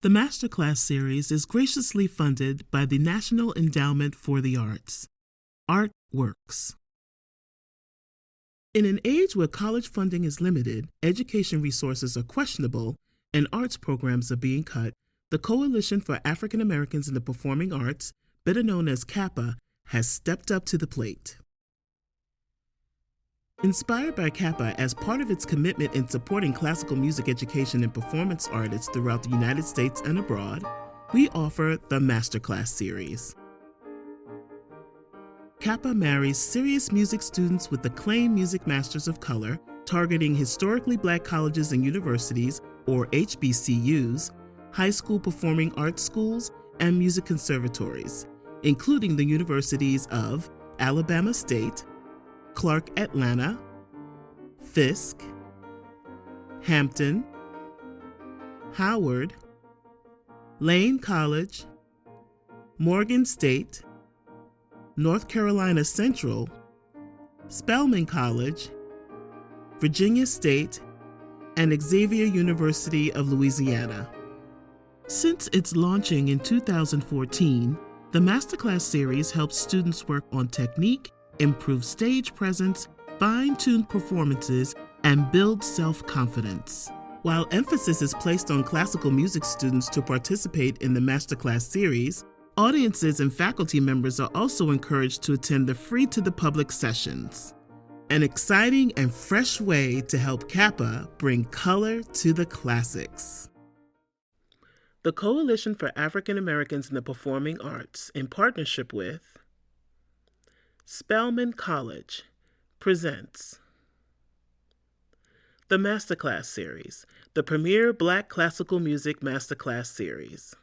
The Masterclass series is graciously funded by the National Endowment for the Arts. Art Works. In an age where college funding is limited, education resources are questionable, and arts programs are being cut, the Coalition for African Americans in the Performing Arts, better known as CAAPA, has stepped up to the plate. Inspired by CAAPA as part of its commitment in supporting classical music education and performance artists throughout the United States and abroad, we offer the Masterclass series. CAAPA marries serious music students with acclaimed music masters of color, targeting historically black colleges and universities, or HBCUs, high school performing arts schools, and music conservatories, including the universities of Alabama State, Clark Atlanta, Fisk, Hampton, Howard, Lane College, Morgan State, North Carolina Central, Spelman College, Virginia State, and Xavier University of Louisiana. Since its launching in 2014, the Masterclass series helps students work on technique, improve stage presence, fine-tune performances, and build self-confidence. While emphasis is placed on classical music students to participate in the Masterclass series, audiences and faculty members are also encouraged to attend the free-to-the-public sessions. An exciting and fresh way to help CAAPA bring color to the classics. The Coalition for African Americans in the Performing Arts, in partnership with Spelman College, presents the Masterclass series, the premier Black classical music Masterclass series.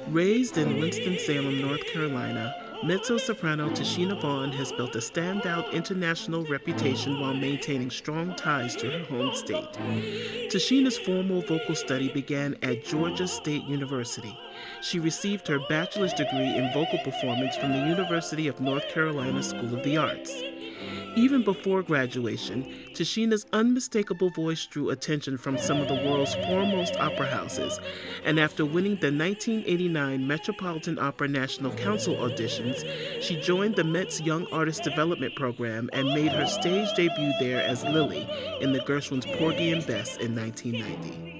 Raised in Winston-Salem, North Carolina, Mezzo-Soprano Tichina Vaughn has built a standout international reputation while maintaining strong ties to her home state. Tichina's formal vocal study began at Georgia State University. She received her bachelor's degree in vocal performance from the University of North Carolina School of the Arts. Even before graduation, Tichina's unmistakable voice drew attention from some of the world's foremost opera houses, and after winning the 1989 Metropolitan Opera National Council auditions, she joined the Met's Young Artist Development Program and made her stage debut there as Lily in the Gershwin's Porgy and Bess in 1990.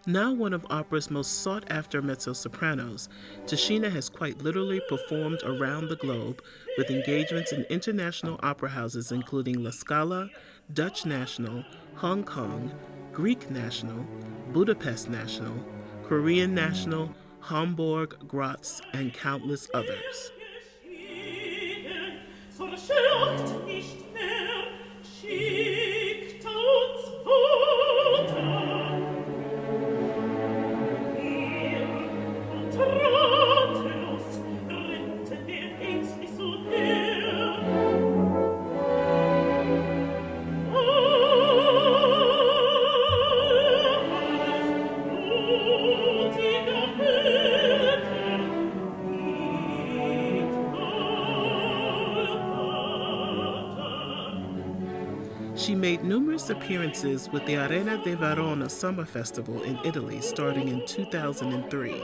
Now one of opera's most sought-after mezzo-sopranos, Tichina has quite literally performed around the globe with engagements in international opera houses including La Scala, Dutch National, Hong Kong, Greek National, Budapest National, Korean National, Hamburg, Graz, and countless others. She made numerous appearances with the Arena de Verona Summer Festival in Italy starting in 2003.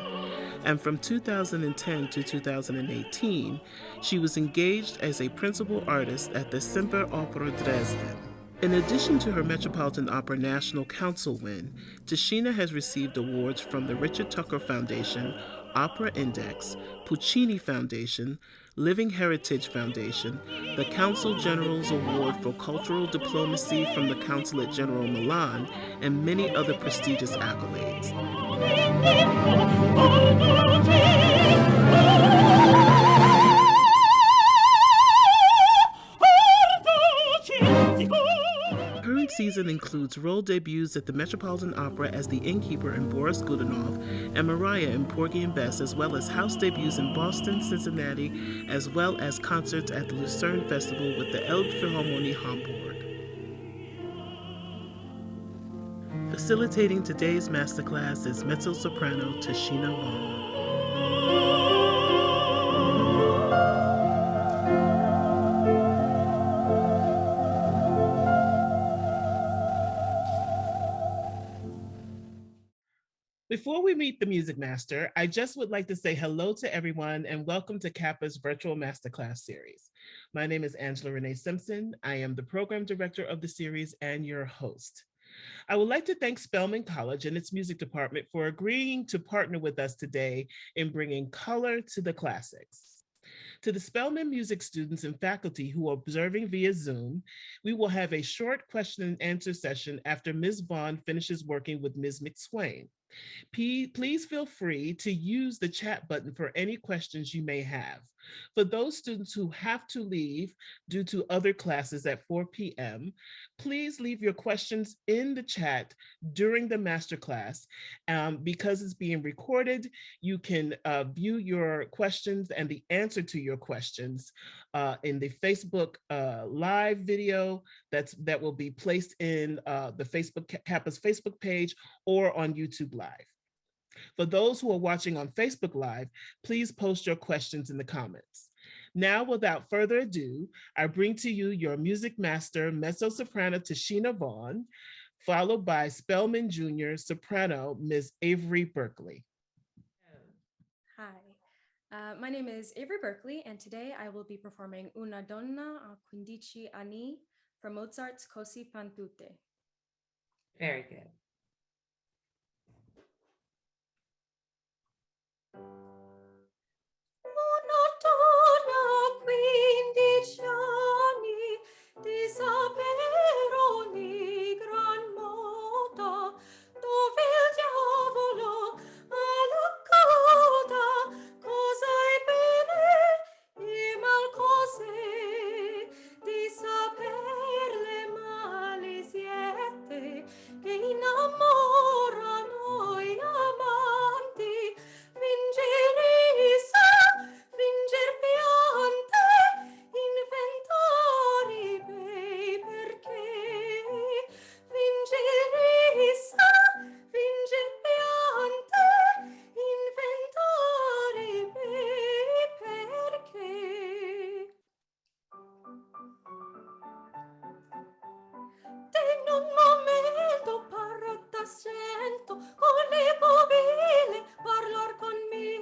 And from 2010 to 2018, she was engaged as a principal artist at the Semper Opera Dresden. In addition to her Metropolitan Opera National Council win, Tichina has received awards from the Richard Tucker Foundation, Opera Index, Puccini Foundation, Living Heritage Foundation, the Consul General's Award for Cultural Diplomacy from the Consulate General Milan, and many other prestigious accolades. Current season includes role debuts at the Metropolitan Opera as the innkeeper in Boris Godunov and Mariah in Porgy and Bess, as well as house debuts in Boston, Cincinnati, as well as concerts at the Lucerne Festival with the Elbphilharmonie Hamburg. Facilitating today's masterclass is Mezzo-Soprano Tichina Vaughn. Before we meet the music master, I just would like to say hello to everyone and welcome to CAAPA's virtual masterclass series. My name is Angela Renée Simpson. I am the program director of the series and your host. I would like to thank Spelman College and its music department for agreeing to partner with us today in bringing color to the classics. To the Spelman music students and faculty who are observing via Zoom, we will have a short question and answer session after Ms. Vaughn finishes working with Ms. McSwain. Please feel free to use the chat button for any questions you may have. For those students who have to leave due to other classes at 4 p.m., please leave your questions in the chat during the masterclass. Because it's being recorded, you can view your questions and the answer to your questions in the Facebook live video that will be placed in the CAAPA's Facebook page or on YouTube Live. For those who are watching on Facebook Live, please post your questions in the comments. Now, without further ado, I bring to you your music master, mezzo-soprano Tichina Vaughn, followed by Spelman Jr. soprano, Ms. Avery Berkley. Hi, my name is Avery Berkley, and today I will be performing Una donna a quindici anni from Mozart's Cosi tutte. Very good. Una donna 15 anni di saperoni gran moda, dove il diavolo alla coda, cosa è bene e mal cose, di saper le malisiete che innamorano gli amanti, fingere finger piante, inventare bei perché, fingere finger piante, inventare bei perché. Tengo un momento parlo d'accento, con le bobine parlar con mille.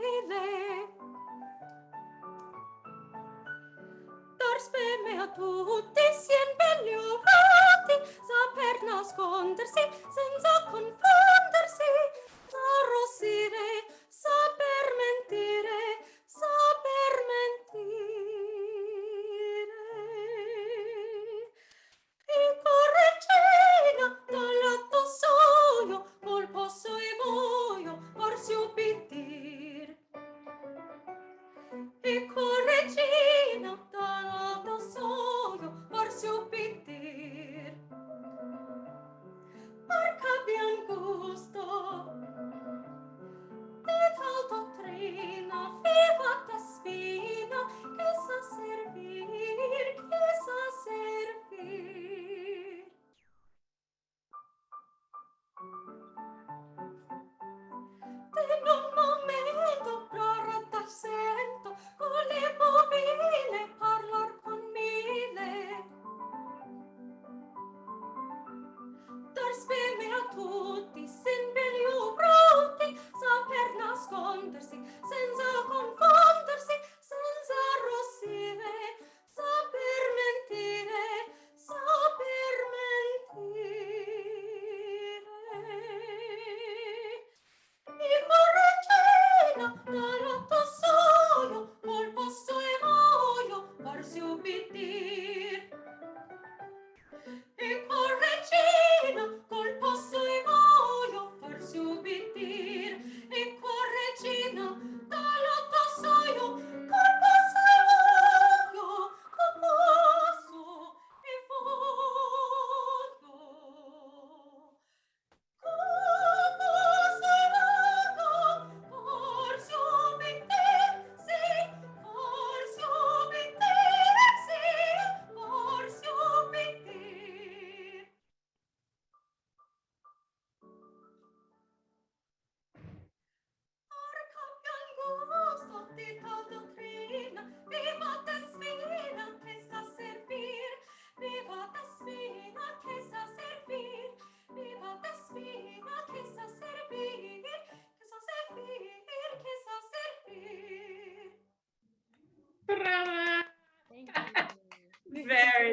Dar speme a tutti, sien belli urati, saper nascondersi senza confondersi, arrossire, saper mentire, saper mentire. E correggina dall'atto soio, col posso e voio, farsi ubbidir. E correggina dall'alto soio, farsi ubbidir. Porca bian gusto, di tal dottrina, viva spina, che sa servir, che sa servir. In un momento prorata sento, con le bobine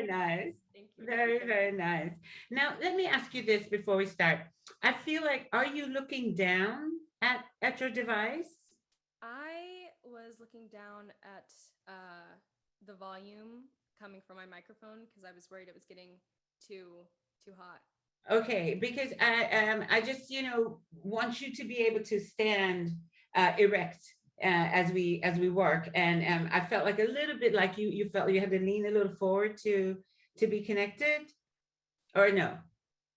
very nice. Thank you. Very, very nice. Now, let me ask you this before we start. I feel like, are you looking down at your device? I was looking down at the volume coming from my microphone because I was worried it was getting too hot. Okay, because I just want you to be able to stand erect as we work, and I felt like a little bit like you felt you had to lean a little forward to be connected, or no?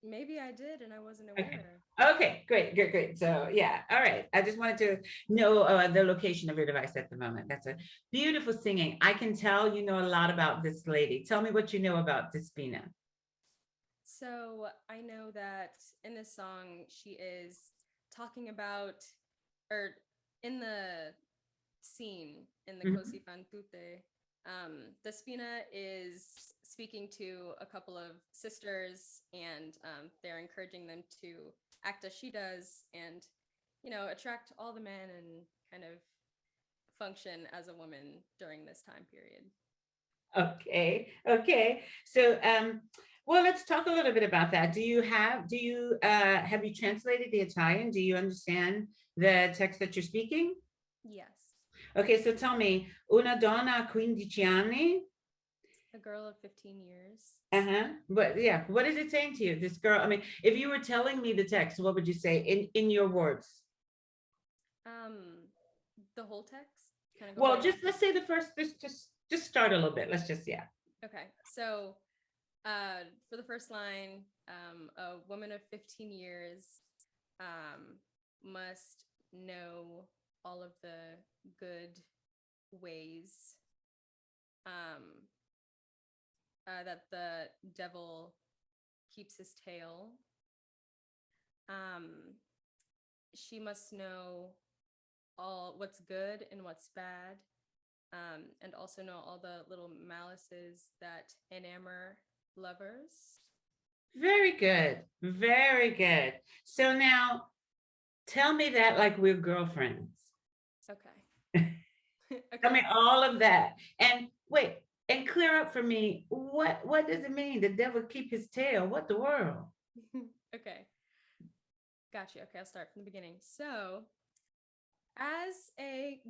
Maybe I did and I wasn't aware. Okay, great. So yeah, all right. I just wanted to know the location of your device at the moment. That's a beautiful singing. I can tell you know a lot about this lady. Tell me what you know about Despina. So I know that in this song, she is talking about, or in the scene in the Cosi tutte, Despina is speaking to a couple of sisters, and they're encouraging them to act as she does and, attract all the men and kind of function as a woman during this time period. Okay. So well, let's talk a little bit about that. Have you translated the Italian? Do you understand the text that you're speaking? Yes. Okay, so tell me, una donna quindici anni. A girl of 15 years. But yeah, what is it saying to you? This girl, I mean, if you were telling me the text, what would you say in your words? The whole text? Well, just let's say the first, just start a little bit. Let's just, yeah. Okay. So for the first line, a woman of 15 years must know all of the good ways that the devil keeps his tail. She must know all what's good and what's bad, and also know all the little malices that enamor lovers. Very good. Very good. So now tell me that like we're girlfriends. Okay. Tell me all of that. And wait, and clear up for me, what does it mean? The devil keep his tail? What the world? Okay. Gotcha. Okay, I'll start from the beginning. So, as a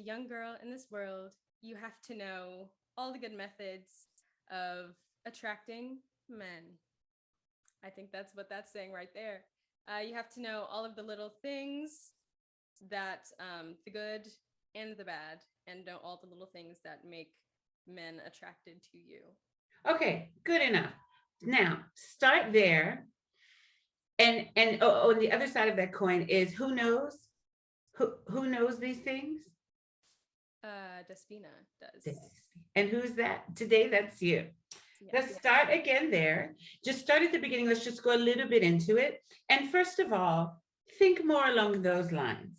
young girl in this world, you have to know all the good methods of attracting men. I think that's what that's saying right there. You have to know all of the little things that the good and the bad, and know all the little things that make men attracted to you. Okay, good enough. Now start there. And on the other side of that coin is who knows? Who knows these things? Despina does. And who's that? Today, that's you. Yes. Let's start again there. Just start at the beginning. Let's just go a little bit into it. And first of all, think more along those lines.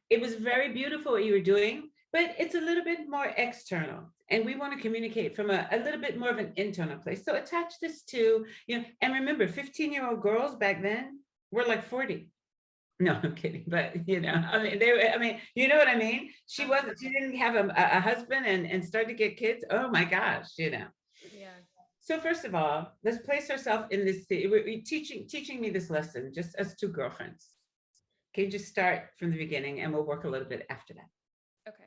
It was very beautiful what you were doing, but it's a little bit more external. And we want to communicate from a little bit more of an internal place. So attach this to, and remember, 15-year-old girls back then were like 40. No, I'm kidding. But, you know what I mean? She didn't have a husband and start to get kids. Oh my gosh, Yeah. So first of all, let's place ourselves in this, we're teaching me this lesson just as two girlfriends. Okay, just start from the beginning and we'll work a little bit after that. Okay.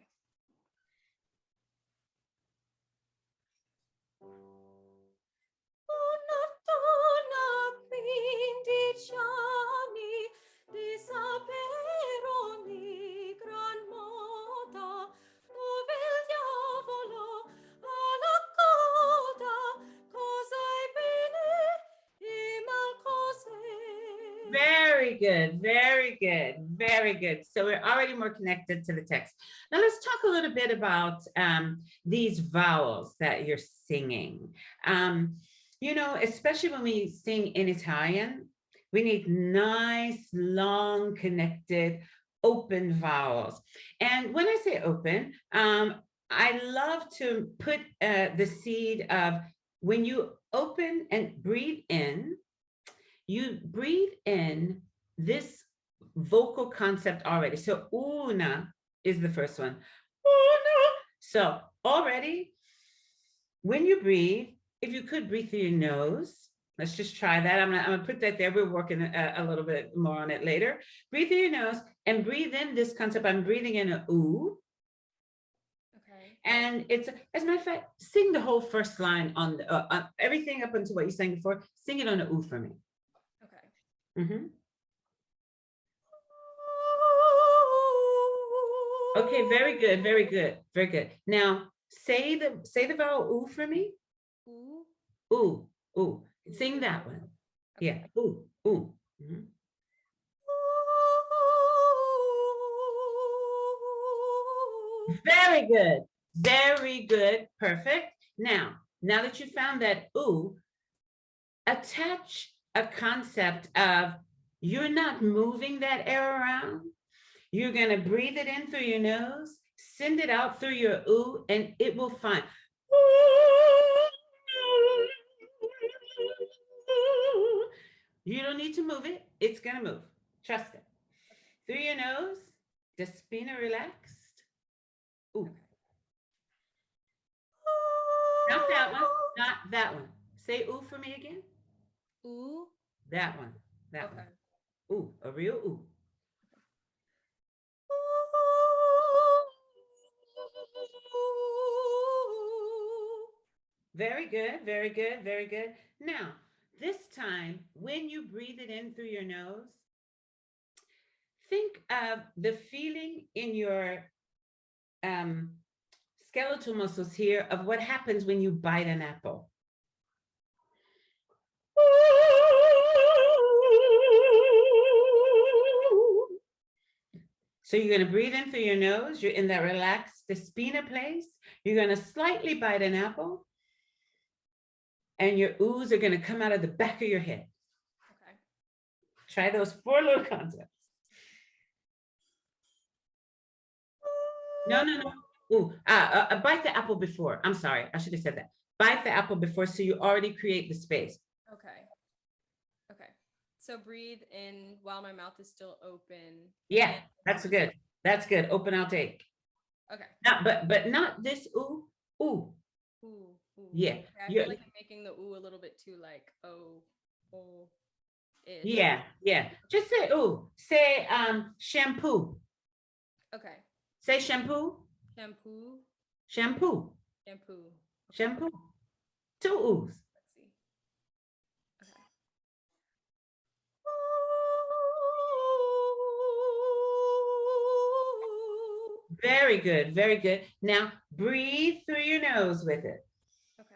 Una donna quindici anni di sapere ogni gran moda, dove il diavolo ha la coda, cosa è bene e mal cos'è. Very good, very good, very good. So we're already more connected to the text. Now let's talk a little bit about these vowels that you're singing. Especially when we sing in Italian, we need nice, long, connected, open vowels. And when I say open, I love to put the seed of when you open and breathe in, you breathe in this vocal concept already. So una is the first one. Una. So already when you breathe, if you could breathe through your nose, let's just try that. I'm gonna put that there. We're working a little bit more on it later. Breathe through your nose and breathe in this concept. I'm breathing in a ooh. Okay. And it's, as a matter of fact, sing the whole first line on everything up until what you sang before. Sing it on the ooh for me. Okay. Mm-hmm. Okay, very good, very good, very good. Now say the vowel ooh for me. Ooh. Ooh, ooh. Sing that one. Okay. Yeah. Ooh, ooh. Mm-hmm. Very good. Very good. Perfect. Now that you found that ooh, attach a concept of you're not moving that air around. You're going to breathe it in through your nose, send it out through your ooh, and it will find. You don't need to move it. It's going to move. Trust it. Through your nose, the spina relaxed. Ooh. Not that one. Not that one. Say ooh for me again. Ooh. That one. That Okay. one. Ooh, a real ooh. Very good, very good, very good. Now, this time, when you breathe it in through your nose, think of the feeling in your skeletal muscles here of what happens when you bite an apple. So you're going to breathe in through your nose. You're in that relaxed, the spina place. You're going to slightly bite an apple. And your oohs are going to come out of the back of your head. Okay. Try those 4 little concepts. No. Ooh, bite the apple before. I'm sorry. I should have said that. Bite the apple before, so you already create the space. Okay. Okay. So breathe in while my mouth is still open. Yeah, that's good. That's good. Open out take. Okay. Not, but not this ooh, ooh. Ooh, ooh. Yeah. Okay, I feel like I'm making the ooh a little bit too like ish. Yeah. Just say ooh. Say shampoo. Okay. Say shampoo. Shampoo. Shampoo. Shampoo. Okay. Shampoo. 2 oohs. Let's see. Okay. Very good, very good. Now breathe through your nose with it. Okay.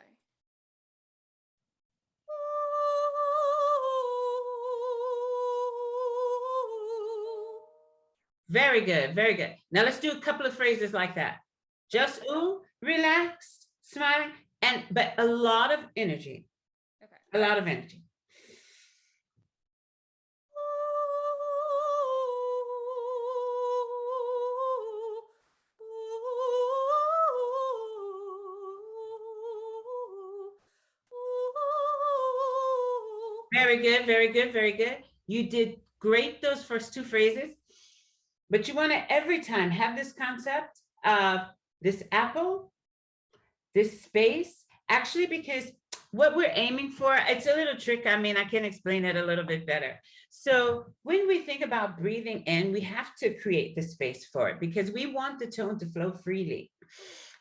Very good, very good. Now let's do a couple of phrases like that. Just ooh, relaxed, smiling, but a lot of energy. Okay. A lot of energy. Very good, very good, very good. You did great those first 2 phrases, but you want to every time have this concept of this apple, this space, actually, because what we're aiming for, it's a little trick. I mean, I can explain it a little bit better. So when we think about breathing in, we have to create the space for it because we want the tone to flow freely.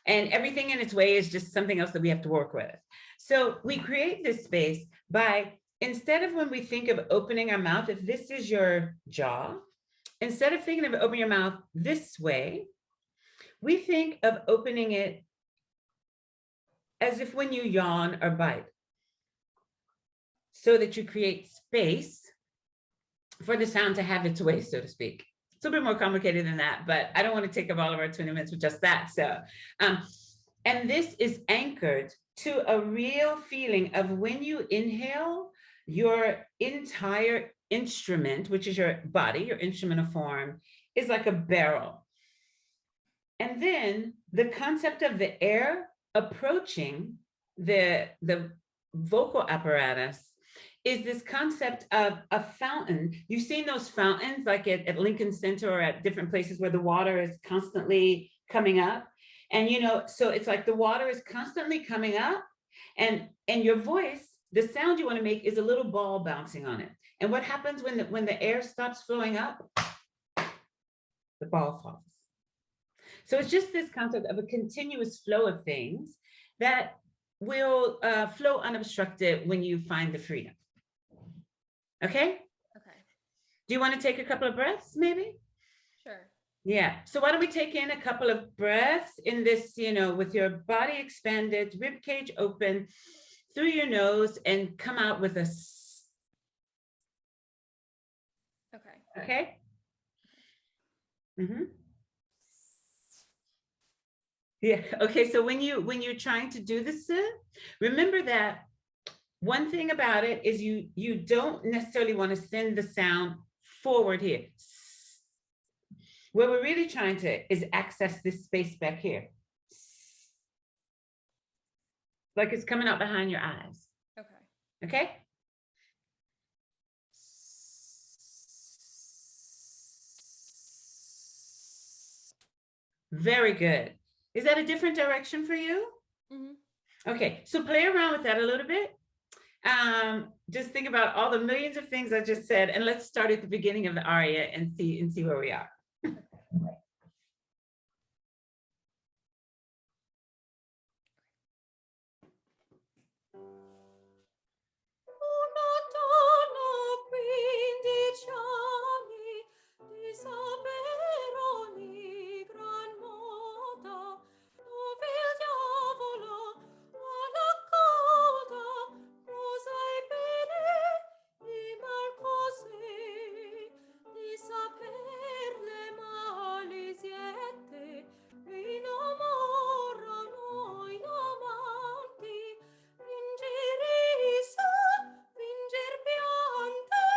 And everything in its way is just something else that we have to work with. So we create this space by, instead of when we think of opening our mouth, if this is your jaw, instead of thinking of opening your mouth this way, we think of opening it as if when you yawn or bite, so that you create space for the sound to have its way, so to speak. It's a bit more complicated than that, but I don't want to take up all of our 20 minutes with just that. So, and this is anchored to a real feeling of when you inhale, your entire instrument, which is your body, your instrumental form, is like a barrel. And then the concept of the air approaching the vocal apparatus is this concept of a fountain. You've seen those fountains like at Lincoln Center or at different places where the water is constantly coming up. And, you know, so it's like the water is constantly coming up, and your voice, the sound you want to make is a little ball bouncing on it. And what happens when the air stops flowing up? The ball falls. So it's just this concept of a continuous flow of things that will flow unobstructed when you find the freedom. Okay? Okay. Do you want to take a couple of breaths, maybe? Sure. Yeah. So why don't we take in a couple of breaths in this, you know, with your body expanded, rib cage open through your nose, and come out with a s. Okay. Okay? Mm-hmm. Yeah. Okay. So when you're trying to do this, remember that one thing about it is you don't necessarily want to send the sound forward here. What we're really trying to is access this space back here. Like it's coming out behind your eyes. Okay. Okay? Very good. Is that a different direction for you? Mm-hmm. Okay, so play around with that a little bit. Just think about all the millions of things I just said, and let's start at the beginning of the aria and see where we are. Una donna quindici anni di sapere ogni gran moda, dove il diavolo alla coda, cosa e bene di mal così, di saper le malisiette, innamorano gli amanti, fingere finger piante,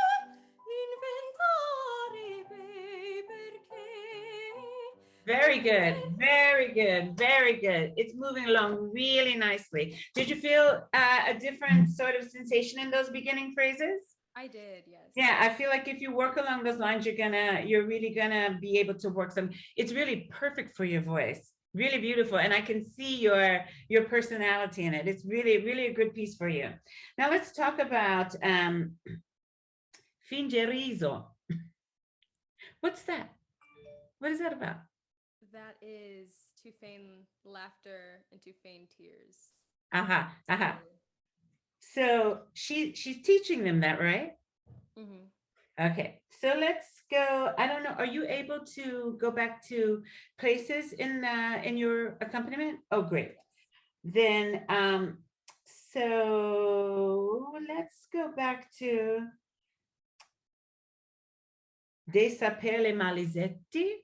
inventare bei perché. Very good, very good, very good. It's moving along really nicely. Did you feel a different sort of sensation in those beginning phrases? I did, yes. Yeah, I feel like if you work along those lines, you're really gonna be able to work some. It's really perfect for your voice. Really beautiful, and I can see your personality in it. It's really, really a good piece for you. Now let's talk about fingerizo. What's that? What is that about? That is to feign laughter and to feign tears. Aha, aha. So she's teaching them that, right? Mm-hmm. Okay, so let's go. I don't know. Are you able to go back to places in your accompaniment? Oh, great. Then so let's go back to De sapere malizietti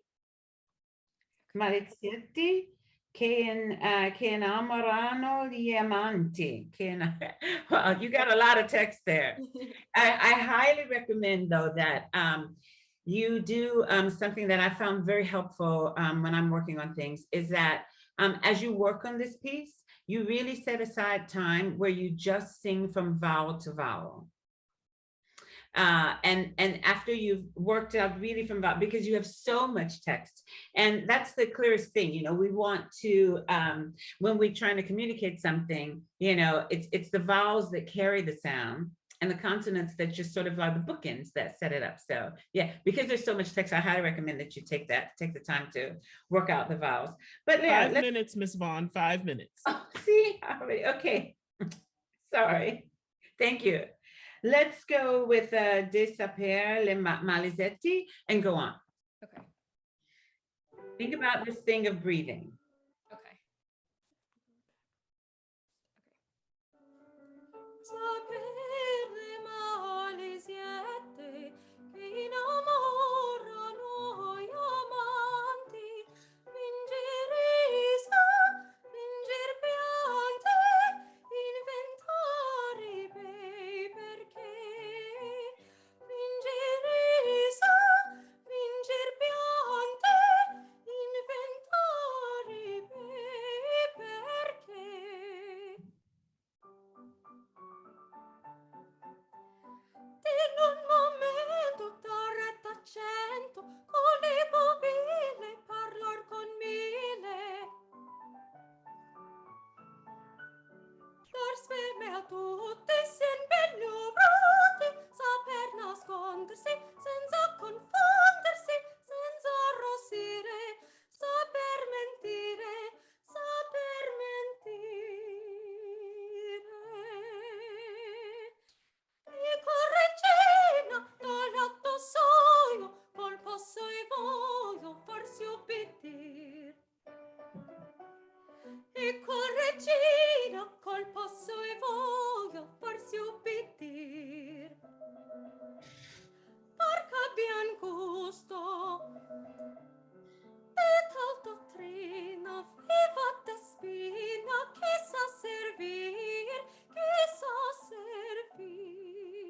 che innamorano gli amanti. Well, you got a lot of text there. I highly recommend, though, that you do something that I found very helpful when I'm working on things, is that as you work on this piece, you really set aside time where you just sing from vowel to vowel. And after you've worked out really from vowel, because you have so much text, and that's the clearest thing, you know, we want to, when we're trying to communicate something, you know, it's the vowels that carry the sound, and the consonants that just sort of are the bookends that set it up. So yeah, because there's so much text, I highly recommend that you take the time to work out the vowels. But yeah, 5 minutes, Miss Vaughn, 5 minutes. Oh, see, already, okay. Sorry, thank you. Let's go with De sapere le malizietti and go on. Okay. Think about this thing of breathing. Okay. Sapere malisiete che innamorano gli amanti, fingere piante, inventare bei perché. Fingere piante, inventare bei perché. In un momento da retta c'è E col regina, col passo e voglio farsi ubbidir. Perché abbian gusto e tal dottrina, viva spina, che sa servir, che sa servir.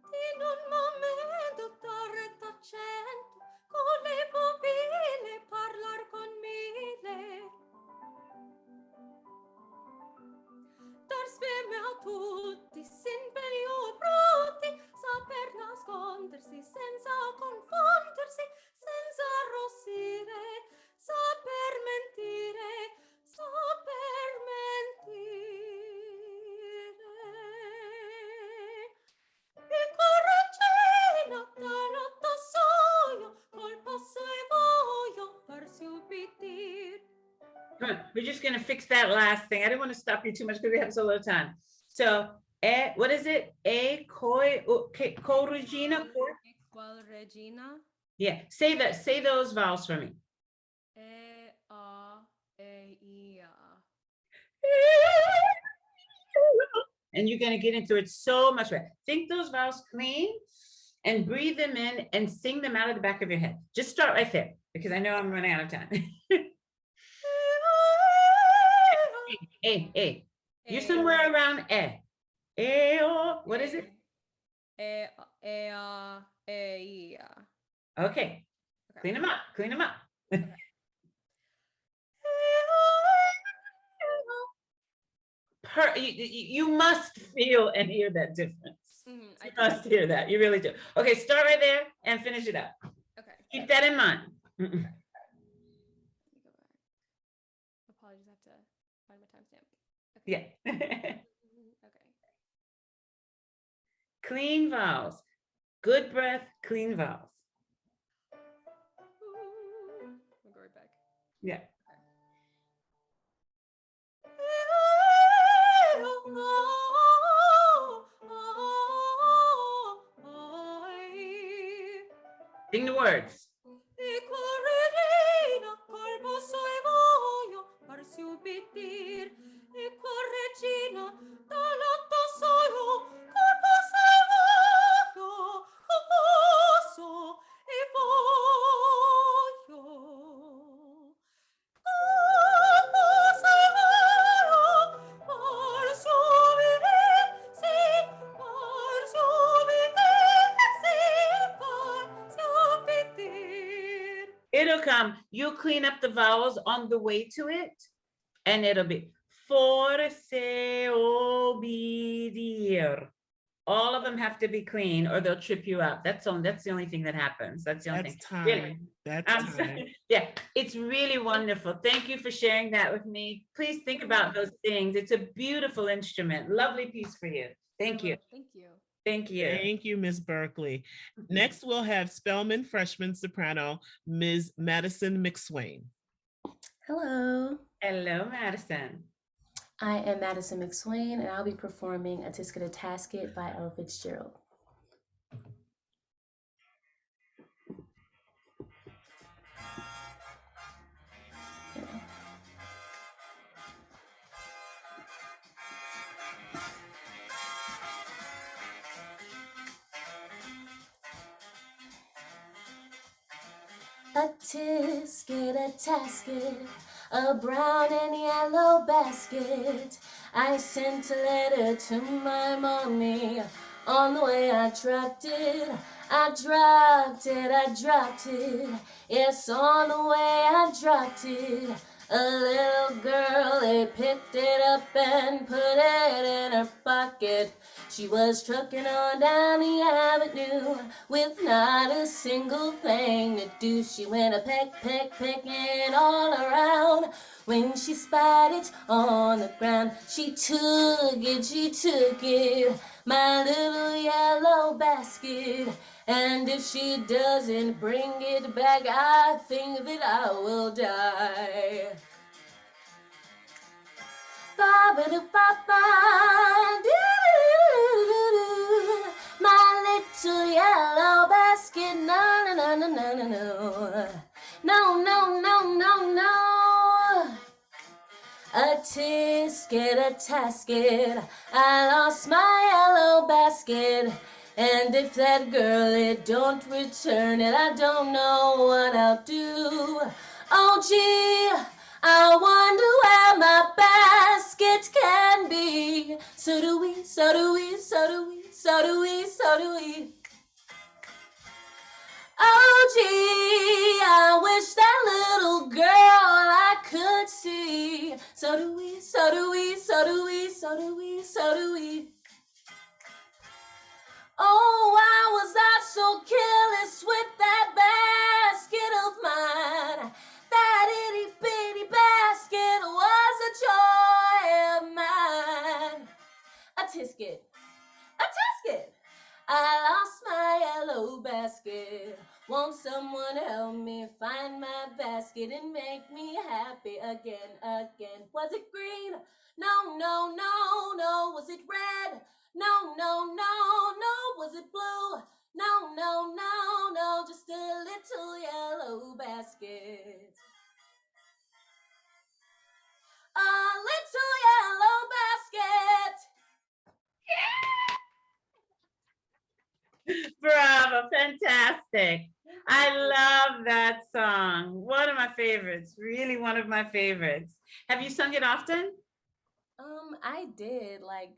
In un momento d'arre d'accento, con le pupille parlar con mille. Dar sveme a tutti, sin belli o brutti, saper nascondersi senza confondersi, senza arrossire, saper mentire, saper mentire. E correggina dalla tassoio, col passo e voglio farsi ubbidir. We're just going to fix that last thing. I didn't want to stop you too much because we have so little time. So, what is it? Co regina? E qual regina? Yeah, say that. Say those vowels for me. E a e ia. And you're going to get into it so much better. Think those vowels clean and breathe them in and sing them out of the back of your head. Just start right there because I know I'm running out of time. A. You're somewhere around A. Oh, what is it? E a e ia. Okay. Clean them up. Clean them up. You must feel and hear that difference. You must hear that. You really do. Okay, start right there and finish it up. Okay. Keep that in mind. Let me go back. Apologies, I have to find my timestamp. Okay. Yeah. Okay. Clean vowels. Good breath, clean vowels. I'll go right back. Yeah. Sing the words. E corregina, col passo e voglio farsi ubbidir. E corregina, dalla tassoio, col passo e voglio, col passo e voglio. Col passo e voglio, farsi ubbidir, sì, farsi ubbidir, sì, farsi ubbidir. It'll come. You'll clean up the vowels on the way to it, and it'll be forse obedir. All of them have to be clean, or they'll trip you up. That's the only thing that happens. That's the only That's thing. time. Really. That's I'm time. sorry. Yeah, it's really wonderful. Thank you for sharing that with me. Please think about those things. It's a beautiful instrument. Lovely piece for you. Thank you. Thank you. Thank you. Thank you, Ms. Berkley. Next, we'll have Spelman freshman soprano, Ms. Madyson McSwain. Hello, Hello, Madyson. I am Madyson McSwain, and I'll be performing a Tisket, Tasket by Fitzgerald. A tisket, a tasket, a brown and yellow basket. I sent a letter to my mommy. On the way I dropped it, I dropped it, I dropped it. Yes, on the way I dropped it. A little girl, they picked it up and put it in her pocket. She was trucking on down the avenue with not a single thing to do. She went a pecking all around. When she spied it on the ground, she took it, my little yellow basket. And if she doesn't bring it back, I think that I will die. Ba-ba-da-ba-ba, do-do-do-do-do-do. My little yellow basket, na na na na na. No, no, no, no, no. A tisket, a tasket, I lost my yellow basket. And if that girl, it don't return it, I don't know what I'll do. Oh gee, I wonder where my basket can be. So do we, so do we, so do we, so do we, so do we. Oh gee, I wish that little girl I could see. So do we, so do we, so do we, so do we, so do we. Oh, why was I so careless with that basket of mine? That itty bitty basket was a joy of mine. A tisket, a tasket. I lost my yellow basket. Won't someone help me find my basket and make me happy again, again? Was it green? No, no, no, no. Was it red? No, no, no, no. Was it blue? No, no, no, no. Just a little yellow basket. A little yellow basket. Bravo, fantastic. I love that song. One of my favorites, really one of my favorites. Have you sung it often? I did like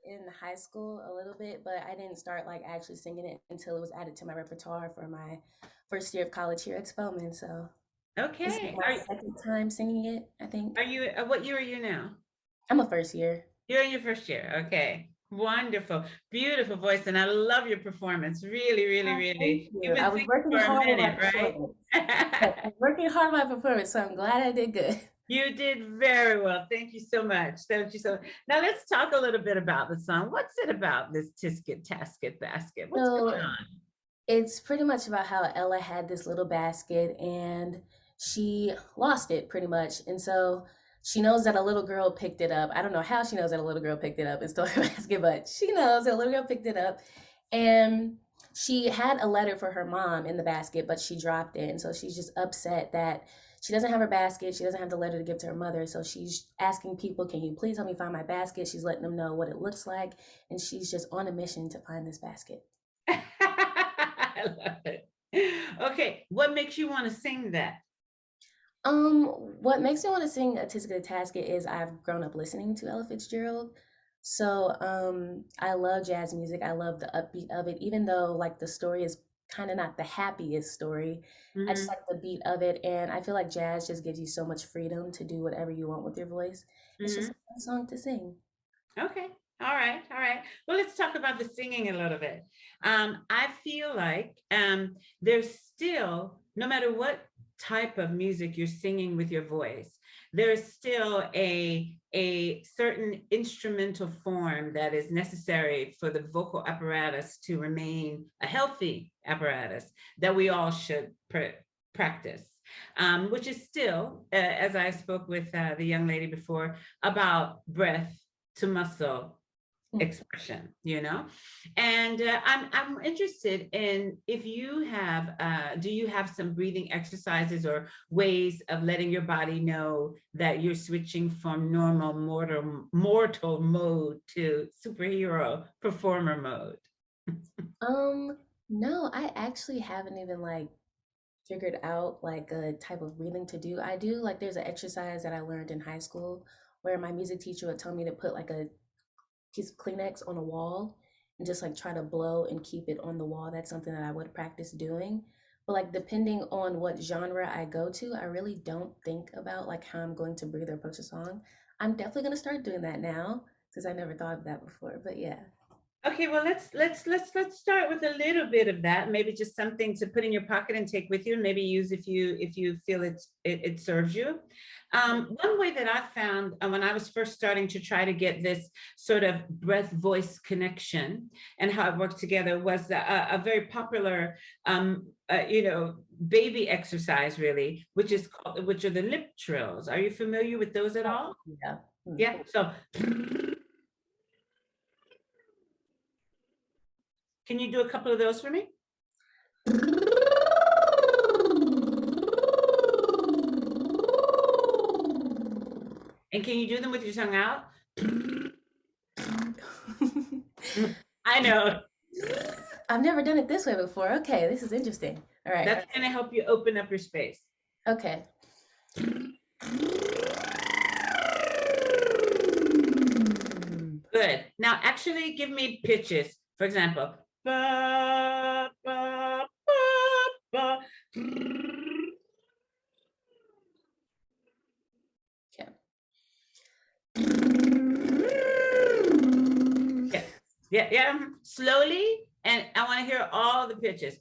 in high school a little bit, but I didn't start like actually singing it until it was added to my repertoire for my first year of college here at Spelman. So this is Okay. my second time singing it, I think. Are you, what year are you now? I'm a first year. You're in your first year. Okay. Wonderful. Beautiful voice. And I love your performance. Really, really, really. You've been I was singing working for a hard on my minute, right? performance. I was working hard on my performance, so I'm glad I did good. You did very well. Thank you so much. Thank you so much. Now let's talk a little bit about the song. What's it about, this Tisket, Tasket, Basket? What's going on? It's pretty much about how Ella had this little basket and she lost it pretty much. And so she knows that a little girl picked it up. I don't know how she knows that a little girl picked it up and stole her basket, but she knows that a little girl picked it up. And she had a letter for her mom in the basket, but she dropped it. And so she's just upset that she doesn't have her basket. She doesn't have the letter to give to her mother. So she's asking people, can you please help me find my basket? She's letting them know what it looks like. And she's just on a mission to find this basket. I love it. Okay, what makes you want to sing that? What makes me want to sing A Tisket, a Tasket is I've grown up listening to Ella Fitzgerald. So I love jazz music. I love the upbeat of it, even though like the story is kind of not the happiest story. I just like the beat of it. And I feel like jazz just gives you so much freedom to do whatever you want with your voice. It's just a fun song to sing. Okay. All right. All right. Well, let's talk about the singing a little bit. I feel like there's still, no matter what type of music you're singing with your voice, there's still a certain instrumental form that is necessary for the vocal apparatus to remain a healthy apparatus that we all should practice. Which is still, as I spoke with the young lady before, about breath to muscle expression, you know. And I'm interested in if you have do you have some breathing exercises or ways of letting your body know that you're switching from normal mortal mode to superhero performer mode? No, I actually haven't even like figured out like a type of breathing to do. I do like there's an exercise that I learned in high school where my music teacher would tell me to put like a piece of Kleenex on a wall and just like try to blow and keep it on the wall. That's something that I would practice doing. But like depending on what genre I go to, I really don't think about like how I'm going to breathe or approach a song. I'm definitely gonna start doing that now because I never thought of that before. But yeah. Okay, well, let's start with a little bit of that. Maybe just something to put in your pocket and take with you, and maybe use if you feel it serves you. One way that I found when I was first starting to try to get this sort of breath voice connection and how it worked together was a very popular baby exercise, really, which are the lip trills. Are you familiar with those at all? Yeah. Yeah. So. Can you do a couple of those for me? And can you do them with your tongue out? I know. I've never done it this way before. Okay, this is interesting. All right. That's going to help you open up your space. Okay. Good. Now, actually give me pitches. For example, ba, ba, ba, ba. Okay. Yeah. Slowly, and I want to hear all the pitches.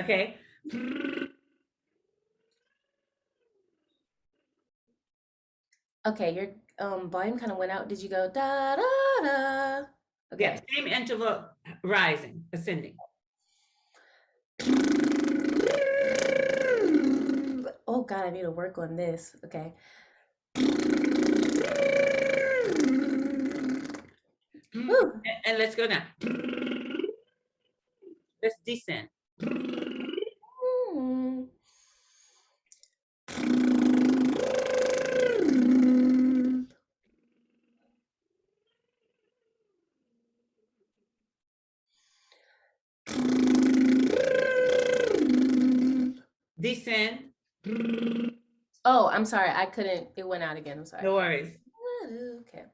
Okay. Okay, your volume kind of went out. Did you go da da da? Okay. Yeah, same interval, rising, ascending. Oh God, I need to work on this. Okay. Woo. And let's go now. Let's descend. Descend. Oh, I'm sorry. I couldn't. It went out again. I'm sorry. No worries. Okay.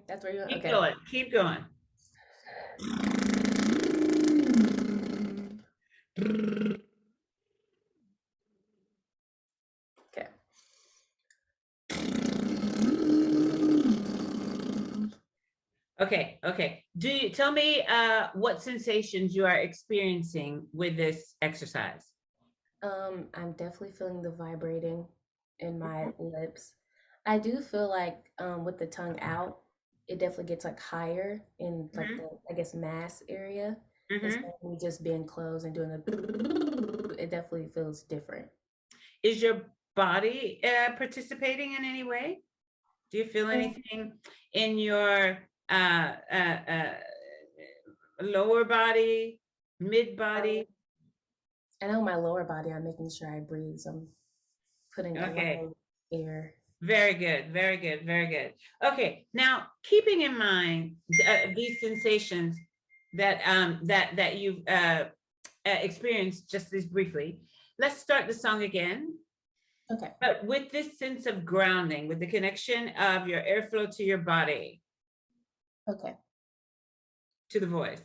That's where you Keep okay. going. Keep going. Okay. Okay. Do you tell me what sensations you are experiencing with this exercise? I'm definitely feeling the vibrating in my lips. I do feel like with the tongue out, it definitely gets like higher in like the, I guess, mass area. Instead of me just being closed and doing a, it definitely feels different. Is your body participating in any way? Do you feel anything in your lower body, mid body? I know my lower body, I'm making sure I breathe. So I'm putting a lot of air. Very good, very good, very good. Okay, now keeping in mind these sensations that that you've experienced just this briefly, let's start the song again. Okay. But with this sense of grounding, with the connection of your airflow to your body. Okay. To the voice.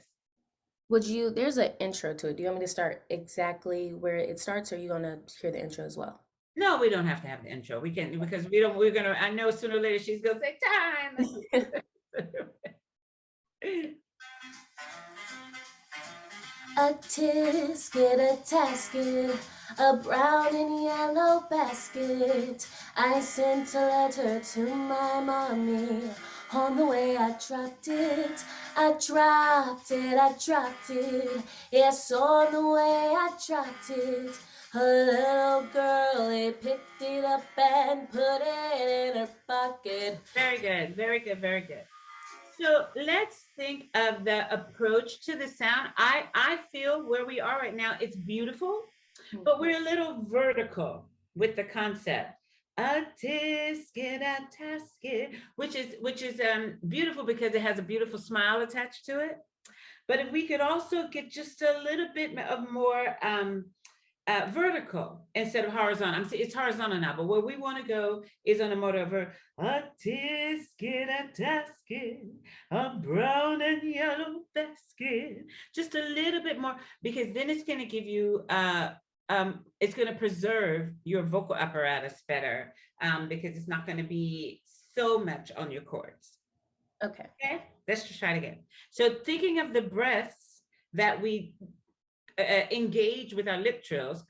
Would you, there's an intro to it. Do you want me to start exactly where it starts, or are you gonna hear the intro as well? No, we don't have to have the intro. We can, because we're gonna, I know sooner or later she's gonna say time. A tisket, a tasket, a brown and yellow basket. I sent a letter to my mommy. On the way I dropped it. Yes, on the way I dropped it. A little girl, he picked it up and put it in her pocket. Very good, very good, very good. So let's think of the approach to the sound. I feel where we are right now, it's beautiful, but we're a little vertical with the concept. A tisket, a tasket, which is beautiful because it has a beautiful smile attached to it. But if we could also get just a little bit of more vertical instead of horizontal. It's horizontal now, but where we want to go is on a mode of a tisket, a tasket, a brown and yellow basket. Just a little bit more, because then it's going to give you it's going to preserve your vocal apparatus better, because it's not going to be so much on your chords. Okay. Okay, let's just try it again. So thinking of the breaths that we engage with our lip trills.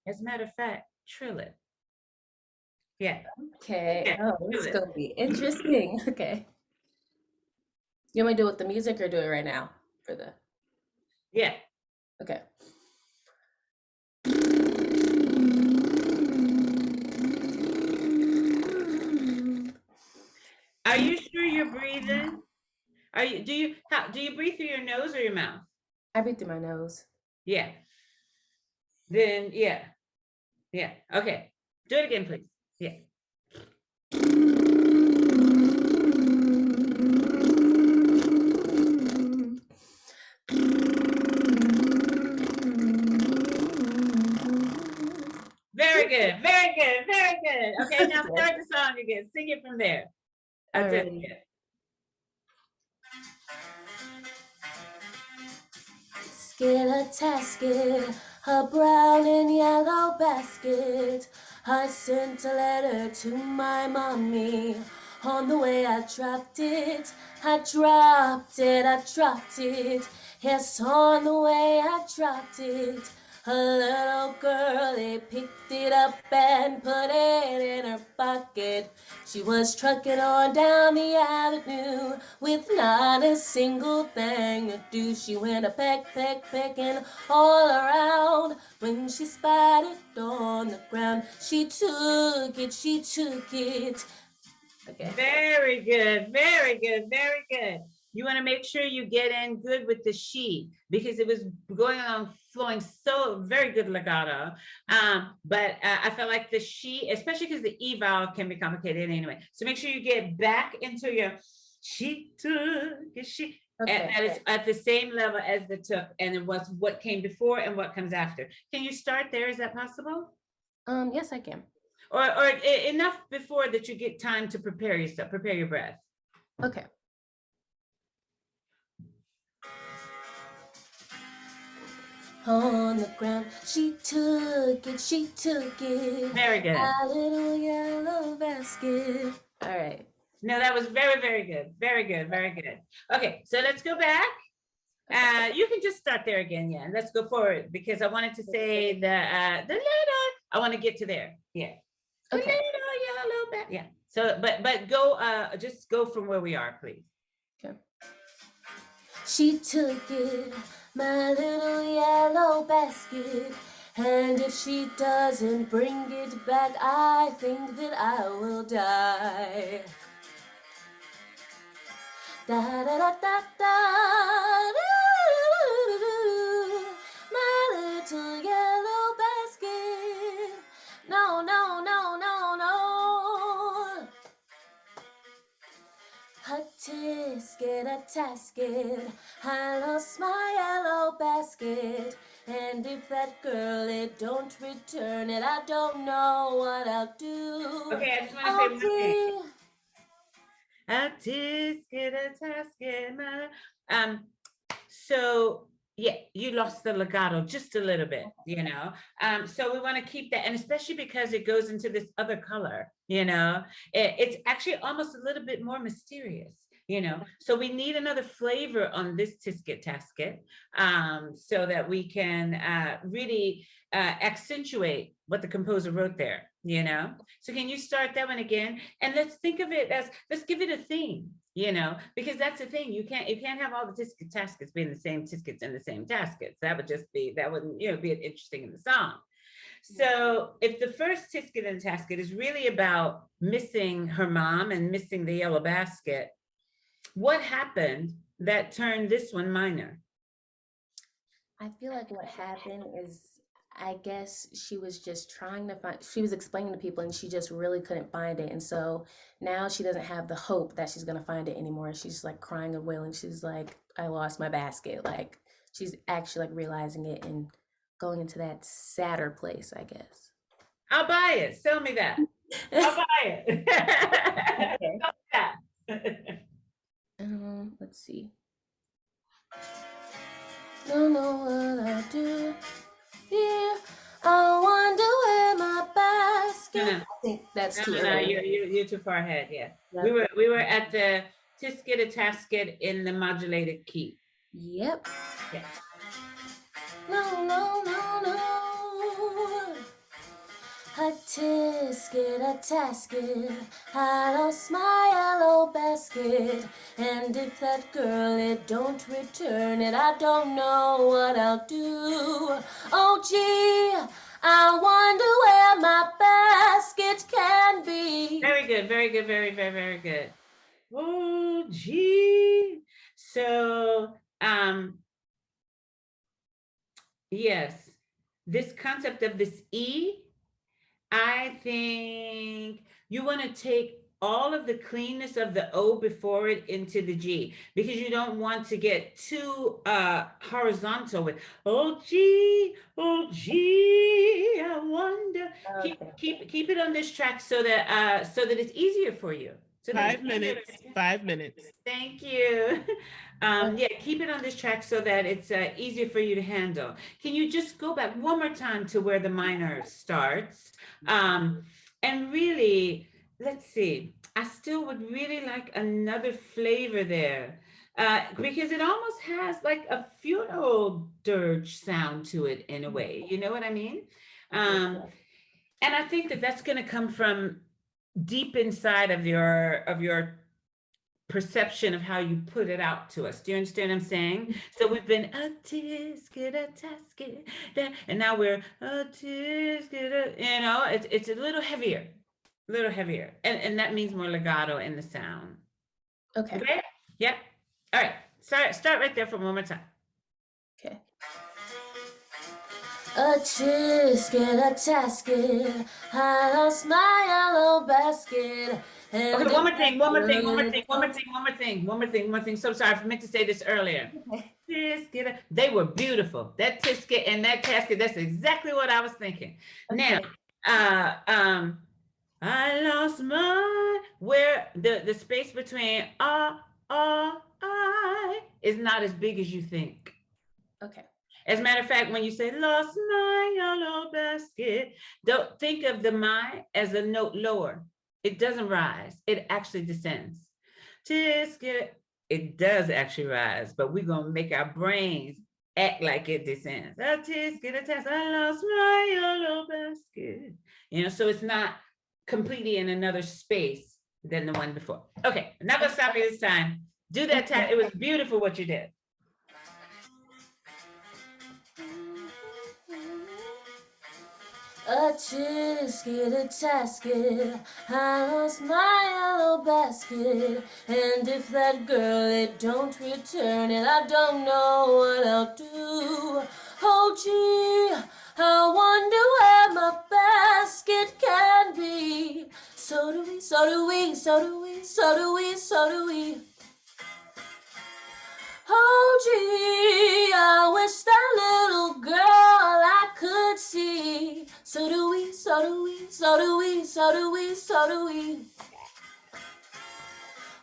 As a matter of fact, trill it. Yeah. Okay. Yeah, Oh, do this is it. gonna be interesting. Okay. You want me to do it with the music or do it right now for the? Yeah. Okay. Are you sure you're breathing? Do you breathe through your nose or your mouth? I breathe through my nose. Yeah. Then yeah. Yeah. Okay. Do it again, please. Yeah. Very good. Very good. Very good. Okay, now start the song again. Sing it from there. Alrighty. Tasket, a tasket, a brown and yellow basket. I sent a letter to my mommy. On the way I dropped it, I dropped it, I dropped it. Yes, on the way I dropped it. A little girlie picked it up and put it in her pocket. She was trucking on down the avenue with not a single thing to do. She went a pecking all around. When she spied it on the ground, she took it, she took it. Okay. Very good. Very good. Very good. You want to make sure you get in good with the she because it was going on flowing so very good legato. But I felt like the she, especially because the E vowel can be complicated anyway. So make sure you get back into your she took she. Okay. And that is at the same level as the took, and it was what came before and what comes after. Can you start there? Is that possible? Yes, I can. Or enough before that you get time to prepare yourself, prepare your breath. Okay. On the ground, she took it, she took it. Very good. A little yellow basket. All right. No, that was very, very good. Very good, very good. Okay, so let's go back. You can just start there again, yeah. Let's go forward because I wanted to say the little, I want to get to there. Yeah. Okay. The little yellow basket. Yeah. So, but go, just go from where we are, please. Okay. She took it, my little yellow basket, and if she doesn't bring it back, I think that I will die. Da da da da da, my little yellow basket. No, no, no, no, no. A tisket, a tasket, I lost my yellow basket. And if that girl it don't return it, I don't know what I'll do. Okay, I just want to say one thing. A tisket, a tasket, so yeah, you lost the legato just a little bit, you know. So we want to keep that, and especially because it goes into this other color, you know, it's actually almost a little bit more mysterious, you know. So we need another flavor on this tisket tasket, so that we can really accentuate what the composer wrote there, you know. So can you start that one again? And let's think of it as, let's give it a theme, you know, because that's the thing. You can't have all the tisket taskets being the same tiskets and the same taskets. That wouldn't, you know, be interesting in the song. So if the first tisket and tasket is really about missing her mom and missing the yellow basket, what happened that turned this one minor? I feel like what happened is, I guess she was just trying to find, she was explaining to people and she just really couldn't find it. And so now she doesn't have the hope that she's going to find it anymore. She's like crying and wailing. She's like, I lost my basket. Like she's actually like realizing it and going into that sadder place, I guess. I'll buy it. Sell me that. I'll buy it. Okay. Let's see. Don't know what I do. Yeah, I wonder where my basket. I think that's too early. You're too far ahead. Yeah, Yep. we were at the tisket a tasket in the modulated key. Yep. Yeah. No, no, no, no. A tisket, a tasket, I lost my yellow basket. And if that girl, it don't return it, I don't know what I'll do. Oh gee, I wonder where my basket can be. Very good, very good, very, very, very good. Oh, gee. So, yes, this concept of this E, I think you want to take all of the cleanness of the O before it into the G, because you don't want to get too horizontal with oh gee, I wonder. Okay. Keep it on this track so that it's easier for you. So that 5 minutes. 5 minutes. Thank you. Yeah, keep it on this track so that it's easier for you to handle. Can you just go back one more time to where the minor starts? And really, let's see, I still would really like another flavor there, because it almost has like a funeral dirge sound to it in a way. You know what I mean? And I think that that's going to come from deep inside of your perception of how you put it out to us. Do you understand what I'm saying? So we've been a tisket, a tasket, and now we're a tisket, you know, it's a little heavier, and that means more legato in the sound. Okay. Yep. All right. Start right there for one more time. Okay. A tisket, a tasket, I lost my yellow basket. Okay, one more thing. So sorry, I meant to say this earlier. Tisket, they were beautiful. That tisket and that tasket, that's exactly what I was thinking. Okay. Now, I lost my, where the space between I is not as big as you think. Okay. As a matter of fact, when you say lost my yellow basket, don't think of the my as a note lower. It doesn't rise, it actually descends. Tisket, it does actually rise, but we're gonna make our brains act like it descends. A tisket, a test, I lost my yellow basket. You know, so it's not completely in another space than the one before. Okay, I'm not gonna stop you this time. Do that time. It was beautiful what you did. A tisket, a tasket, I lost my yellow basket. And if that girl, it don't return it, I don't know what I'll do. Oh gee, I wonder where my basket can be. So do we, so do we, so do we, so do we, so do we. Oh gee, I wish that little girl I could see. So do we, so do we, so do we, so do we, so do we.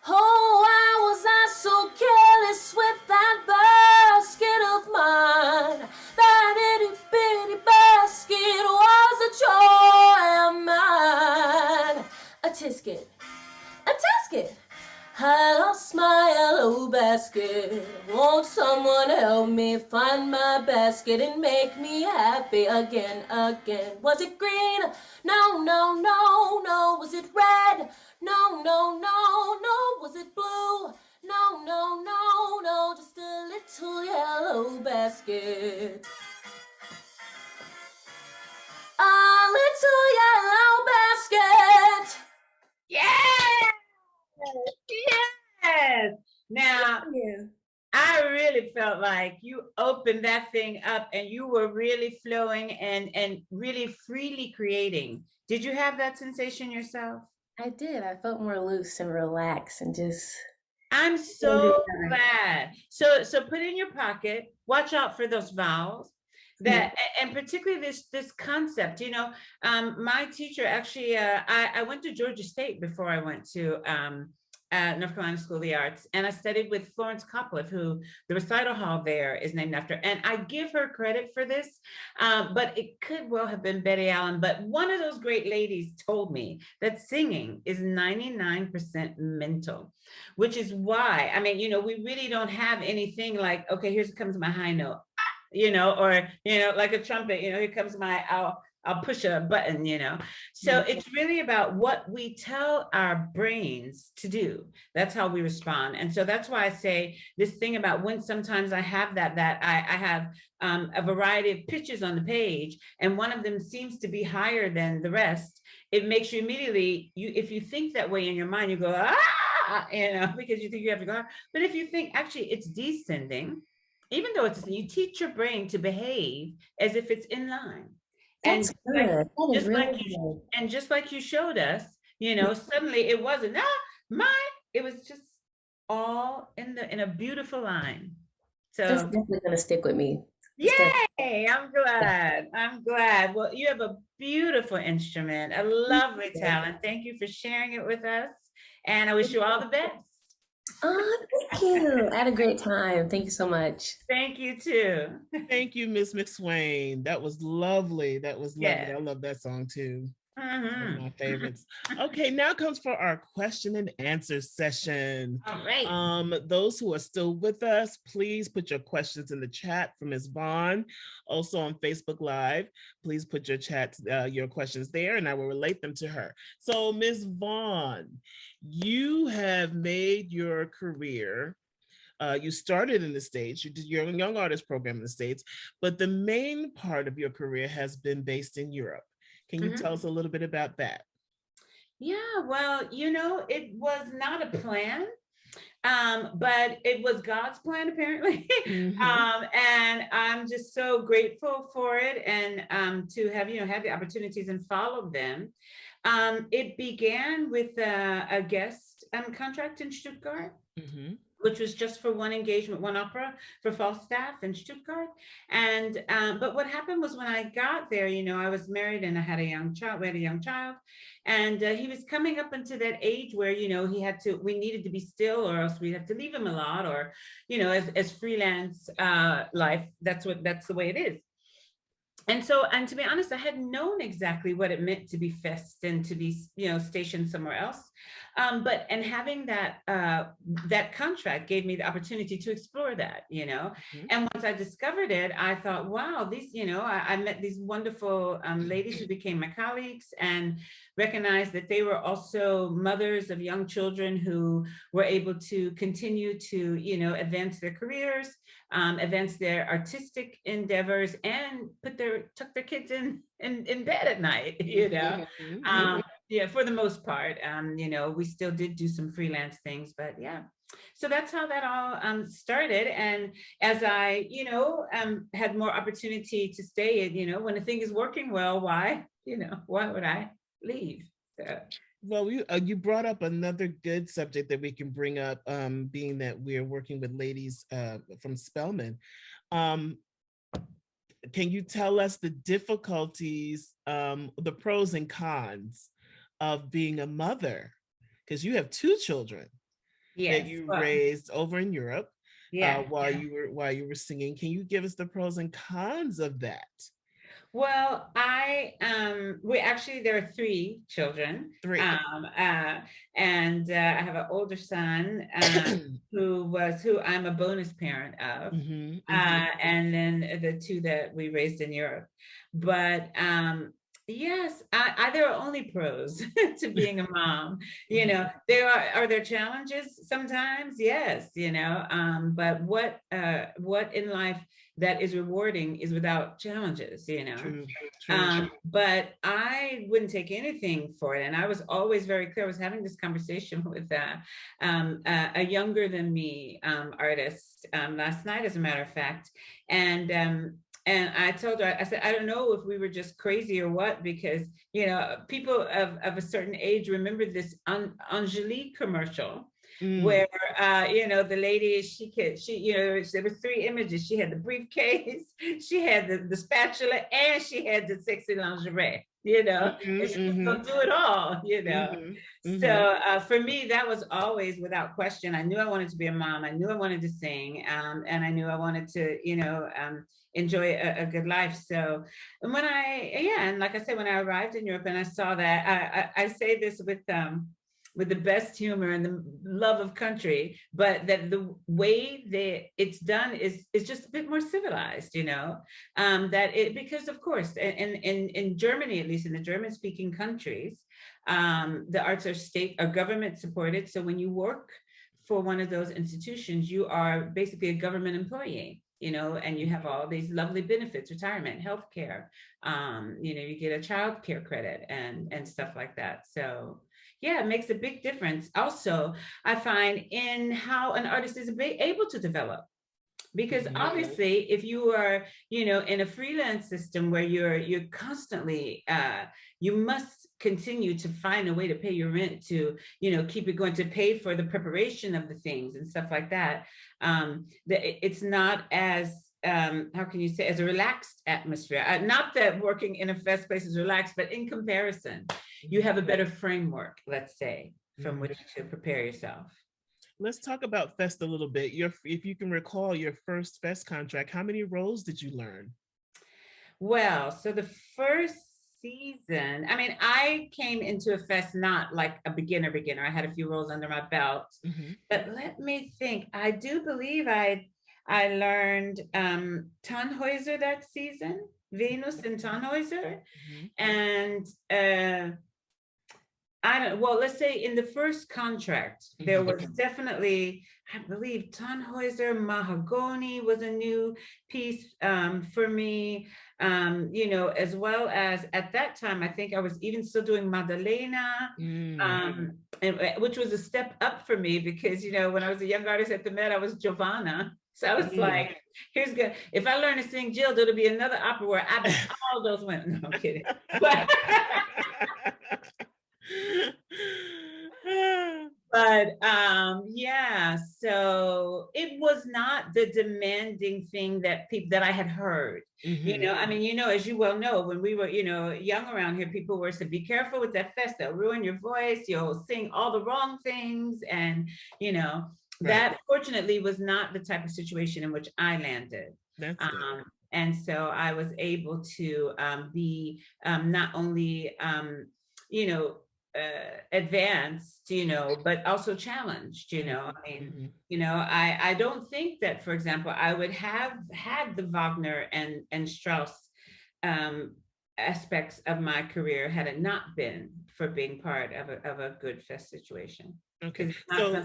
Oh, why was I so careless with that basket of mine? That itty bitty basket was a joy of mine. A tisket, a tasket, I lost my yellow basket. Won't someone help me find my basket and make me happy again, again? Was it green? No, no, no, no. Was it red? No, no, no, no. Was it blue? No, no, no, no. Just a little yellow basket. A little yellow basket. Yeah! Yes. Now, I really felt like you opened that thing up and you were really flowing and really freely creating. Did you have that sensation yourself? I did. I felt more loose and relaxed and just. I'm so glad. So put in your pocket, watch out for those vowels. That and particularly this concept, you know, my teacher actually, I went to Georgia State before I went to North Carolina School of the Arts, and I studied with Florence Coppola, who the recital hall there is named after. And I give her credit for this, but it could well have been Betty Allen. But one of those great ladies told me that singing is 99% mental, which is why, I mean, you know, we really don't have anything like, okay, here comes my high note, you know, or, you know, like a trumpet, you know, here comes my I'll push a button, So it's really about what we tell our brains to do. That's how we respond. And so that's why I say this thing about when sometimes I have that I have a variety of pitches on the page, and one of them seems to be higher than the rest. It makes you immediately, if you think that way in your mind, you go, because you think you have to go. But if you think actually it's descending, even though you teach your brain to behave as if it's in line. That's good. Just like you showed us, suddenly it wasn't it was just all in a beautiful line. So that's definitely gonna stick with me. Yay! I'm glad. Well, you have a beautiful instrument, a lovely talent. Thank you for sharing it with us, and I wish you all the best. Oh, thank you. I had a great time. Thank you so much. Thank you too. Thank you, Miss McSwain. That was lovely. Yeah. I love that song too. Mm-hmm. One of my favorites. Okay, now comes for our question and answer session. All right. Those who are still with us, please put your questions in the chat for Ms. Vaughn. Also on Facebook Live, please put your questions there, and I will relate them to her. So, Ms. Vaughn, you have made your career. You started in the States, you did your Young Artist program in the States, but the main part of your career has been based in Europe. Can you tell us a little bit about that? Yeah, well, it was not a plan, but it was God's plan, apparently. And I'm just so grateful for it, and to have, had the opportunities and followed them. It began with a guest contract in Stuttgart. Which was just for one engagement, one opera for Falstaff in Stuttgart. And, but what happened was when I got there, I was married and I had a young child, we had a young child. And he was coming up into that age where, we needed to be still, or else we'd have to leave him a lot, or, as freelance life, that's the way it is. And to be honest, I hadn't known exactly what it meant to be fest and to be, stationed somewhere else. But having that contract gave me the opportunity to explore that, And once I discovered it, I thought, wow, these, I met these wonderful ladies who became my colleagues, and recognized that they were also mothers of young children who were able to continue to, advance their careers, advance their artistic endeavors, and tuck their kids in bed at night, Yeah, for the most part. We still did do some freelance things, but yeah. So that's how that all started. And as I, had more opportunity to stay, when a thing is working well, why would I leave? So. Well, you brought up another good subject that we can bring up, being that we're working with ladies from Spelman. Can you tell us the difficulties, the pros and cons of being a mother? Because you have 2 children that you raised over in Europe while you were singing. Can you give us the pros and cons of that? Well, there are 3 children. 3. And I have an older son who I'm a bonus parent of, and then the 2 that we raised in Europe. But yes, there are only pros to being a mom. Are there challenges sometimes? Yes, but what in life that is rewarding is without challenges, True. But I wouldn't take anything for it. And I was always very clear. I was having this conversation with a younger than me artist last night, as a matter of fact. And I told her, I said, I don't know if we were just crazy or what, because, people of a certain age remember this Angelique commercial. Where the lady, there were 3 images. She had the briefcase, she had the spatula, and she had the sexy lingerie, and she was gonna do it all, So for me, that was always without question. I knew I wanted to be a mom. I knew I wanted to sing, and I knew I wanted to, enjoy a good life. So, and and like I said, when I arrived in Europe and I saw that, I say this with with the best humor and the love of country, but that the way that it's done is just a bit more civilized, you know, because of course, in Germany, at least in the German-speaking countries, the arts are government supported. So when you work for one of those institutions, you are basically a government employee, you know, and you have all these lovely benefits, retirement, healthcare, you know, you get a child care credit and stuff like that. So yeah, it makes a big difference. Also, I find in how an artist is able to develop. Because obviously, if you are, you know, in a freelance system where you're constantly, you must continue to find a way to pay your rent, to, you know, keep it going, to pay for the preparation of the things and stuff like that. It's not as, how can you say, as a relaxed atmosphere. Not that working in a fest place is relaxed, but in comparison, you have a better framework, let's say, from which to prepare yourself. Let's talk about Fest a little bit. If you can recall your first Fest contract, how many roles did you learn? Well, so the first season, I mean, I came into a Fest not like a beginner. I had a few roles under my belt, but let me think. I do believe I learned Tannhäuser that season, Venus and Tannhäuser, and well, let's say in the first contract, there was definitely, I believe, Tannhäuser, Mahagoni was a new piece for me, you know, as well as at that time, I think I was even still doing Maddalena, which was a step up for me because, you know, when I was a young artist at the Met, I was Giovanna. So I was like, here's good. If I learn to sing Jill, there'll be another opera where I bet all those women. No, I'm kidding. But yeah, so it was not the demanding thing that I had heard. You know, I mean, you know, as you well know, when we were, you know, young around here, people were saying, be careful with that fest, they'll ruin your voice, you'll sing all the wrong things. And, you know, that fortunately was not the type of situation in which I landed. That's good. And so I was able to be not only, you know, advanced, you know, but also challenged, you know. I mean, you know, I don't think that, for example, I would have had the Wagner and Strauss aspects of my career had it not been for being part of a good Fest situation. Okay, so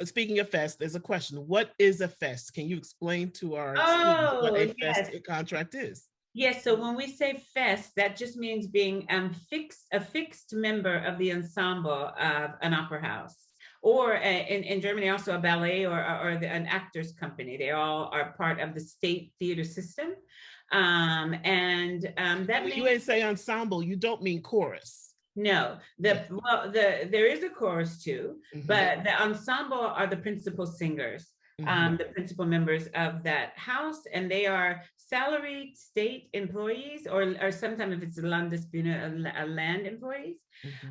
speaking of Fest, there's a question. What is a Fest? Can you explain to our students what a Fest contract is? Yes, so when we say Fest, that just means being a fixed member of the ensemble of an opera house, or in Germany also a ballet or an actors company. They all are part of the state theater system, and that means you ain't say ensemble. You don't mean chorus. No, there is a chorus too, but the ensemble are the principal singers. The principal members of that house, and they are salaried state employees, or sometimes if it's a Landesbühne, a land employees.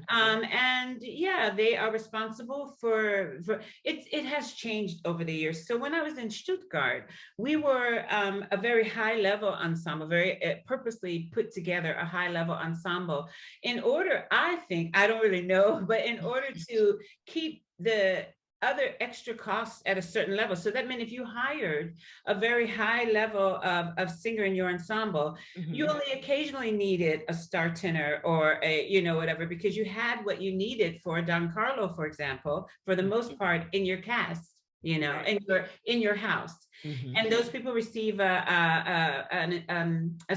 And yeah, they are responsible for it. It has changed over the years. So when I was in Stuttgart, we were a very high level ensemble, very purposely put together a high level ensemble in order, I think, I don't really know, but in order to keep the other extra costs at a certain level. So that meant if you hired a very high level of singer in your ensemble, you only occasionally needed a star tenor or a, you know, whatever, because you had what you needed for Don Carlo, for example, for the most part in your cast, you know, in your house. And those people receive a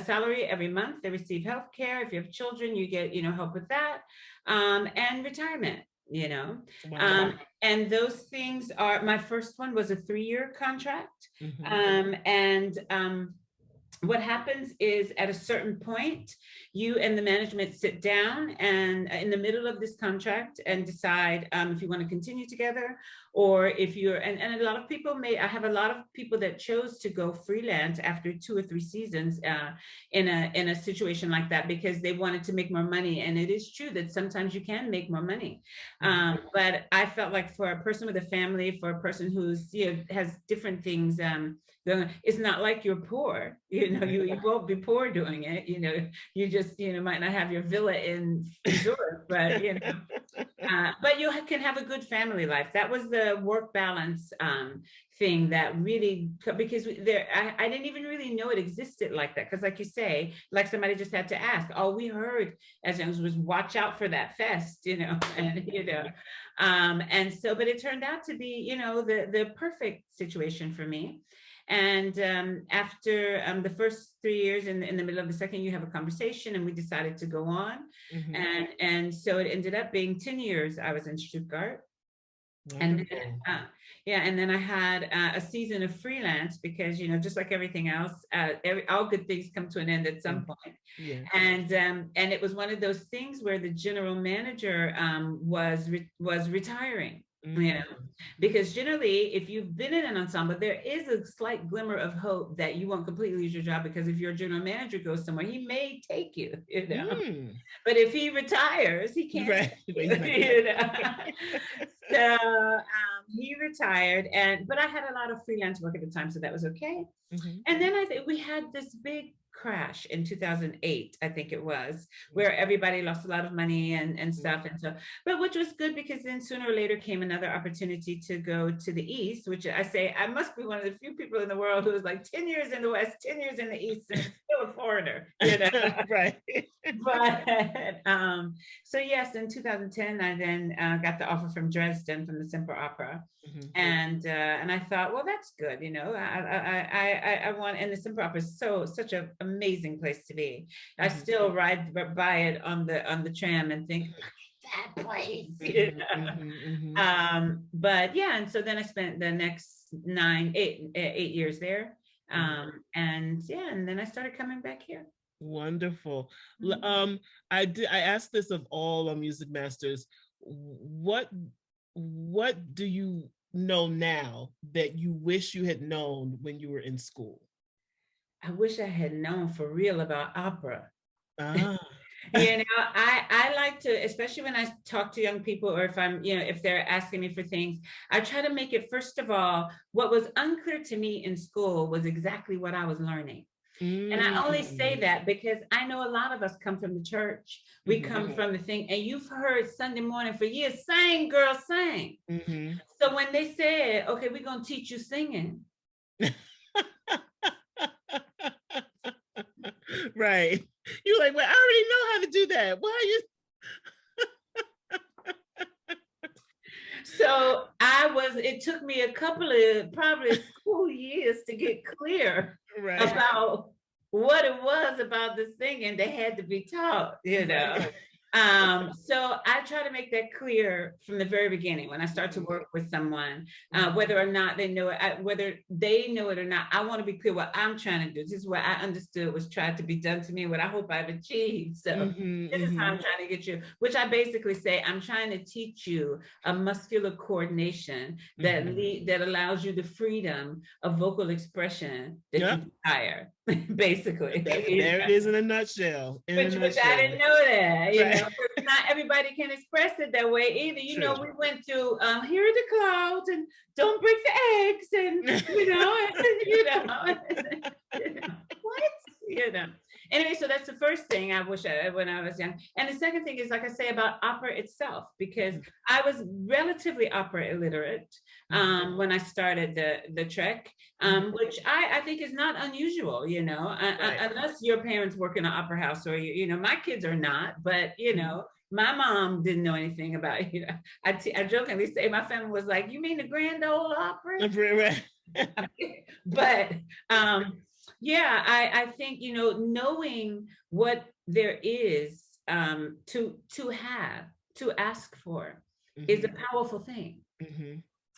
salary every month. They receive health care. If you have children, you get, you know, help with that, and retirement. You know, and those things are, my first one was a 3-year contract. What happens is at a certain point, you and the management sit down and in the middle of this contract and decide if you want to continue together, or if you're, and a lot of people I have a lot of people that chose to go freelance after 2 or 3 seasons in a situation like that, because they wanted to make more money. And it is true that sometimes you can make more money. But I felt like for a person with a family, for a person who's, you know, has different things, it's not like you're poor, you won't be poor doing it. You just, might not have your villa in Zurich, but, but you can have a good family life. That was the work balance thing that really, because I didn't even really know it existed like that. Because like you say, like somebody just had to ask, all we heard as young was watch out for that fest, and so, but it turned out to be, the perfect situation for me. And after the first 3 years, in the middle of the second, you have a conversation, and we decided to go on. And so it ended up being 10 years I was in Stuttgart. Wonderful. And then I had a season of freelance because, just like everything else, all good things come to an end at some point. Yeah. And it was one of those things where the general manager was retiring. Because generally, if you've been in an ensemble, there is a slight glimmer of hope that you won't completely lose your job, because if your general manager goes somewhere, he may take you, But if he retires, he can't. Right. So he retired, but I had a lot of freelance work at the time, so that was okay. And then I think we had this big crash in 2008, I think it was, where everybody lost a lot of money and stuff. And so, but which was good, because then sooner or later came another opportunity to go to the East, which I say, I must be one of the few people in the world who was like 10 years in the West, 10 years in the East, and still a foreigner, Right. But so yes, in 2010, I then got the offer from Dresden, from the Simple Opera. And I thought, well, that's good. I want, and the Simple Opera is such an amazing place to be. I still ride by it on the tram and think, that place. But yeah, and so then I spent the next 8 years there. And then I started coming back here. Wonderful. I asked this of all music masters. What do you know now that you wish you had known when you were in school? I wish I had known for real about opera. I like to, especially when I talk to young people, or if I'm, if they're asking me for things, I try to make it, first of all, what was unclear to me in school was exactly what I was learning. And I only say that because I know a lot of us come from the church. We come from the thing, and you've heard Sunday morning for years, sing, girl, sing. So when they said, okay, we're going to teach you singing. Right. You're like, well, I already know how to do that. Why are you? So it took me a couple of probably school years to get clear about what it was about this thing, and they had to be taught, So I try to make that clear from the very beginning when I start to work with someone, whether or not they know it, whether they know it or not. I want to be clear what I'm trying to do. This is what I understood was tried to be done to me, what I hope I've achieved. So this is how I'm trying to get you, which I basically say, I'm trying to teach you a muscular coordination that allows you the freedom of vocal expression that you desire. Basically, there it is in a nutshell. Which I didn't know that. Not everybody can express it that way either. We went to here are the clouds, and don't break the eggs, and what Anyway, so that's the first thing I wish when I was young. And the second thing is, like I say, about opera itself, because I was relatively opera illiterate when I started the trek, which I think is not unusual, unless your parents work in an opera house, or my kids are not, but my mom didn't know anything about it. I jokingly say my family was like, "You mean the Grand Ole Opera?" But I think knowing what there is to ask for is a powerful thing.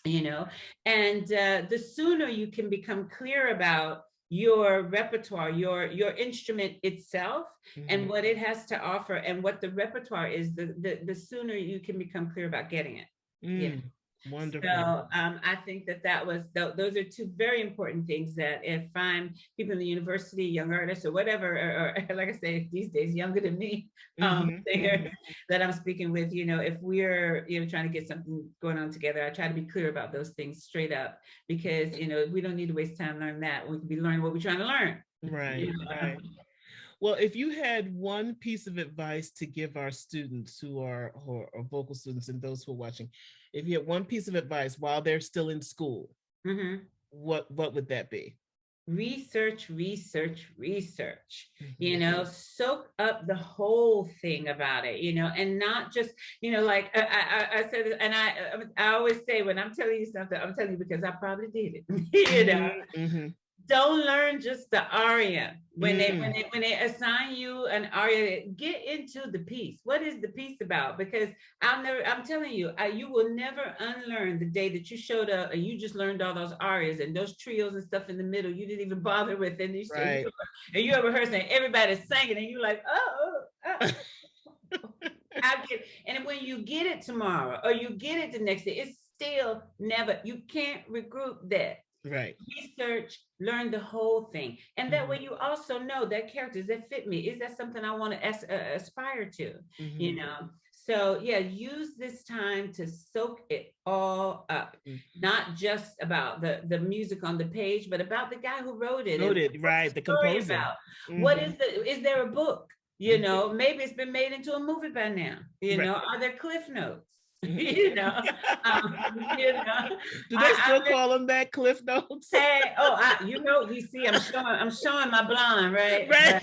And the sooner you can become clear about your repertoire, your instrument itself, and what it has to offer, and what the repertoire is, the sooner you can become clear about getting it. Wonderful. So I think that was, those are two very important things that if I'm people in the university, young artists or whatever, or like I say, these days, younger than me, that I'm speaking with, if we're, trying to get something going on together, I try to be clear about those things straight up, because, we don't need to waste time learning that. We can be learning what we're trying to learn. Right, right. Well, if you had one piece of advice to give our students who are vocal students and those who are watching, if you had one piece of advice while they're still in school, what would that be? Research, research, research, soak up the whole thing about it, and not just, like I said, and I always say, when I'm telling you something, I'm telling you because I probably did it, Don't learn just the aria. When they assign you an aria, get into the piece. What is the piece about? Because I'm telling you, you will never unlearn the day that you showed up and you just learned all those arias and those trios and stuff in the middle you didn't even bother with. And you ever heard saying everybody's singing and you're like, oh. And when you get it tomorrow or you get it the next day, it's still never, you can't regroup that. Right. Research, learn the whole thing. And that way you also know that characters that fit me. Is that something I want to aspire to? So yeah, use this time to soak it all up. Not just about the music on the page, but about the guy who wrote it. Right, the composer. About. What is there a book? Maybe it's been made into a movie by now. Are there cliff notes? Do they still call them that, cliff notes? You see, I'm showing my blonde, right?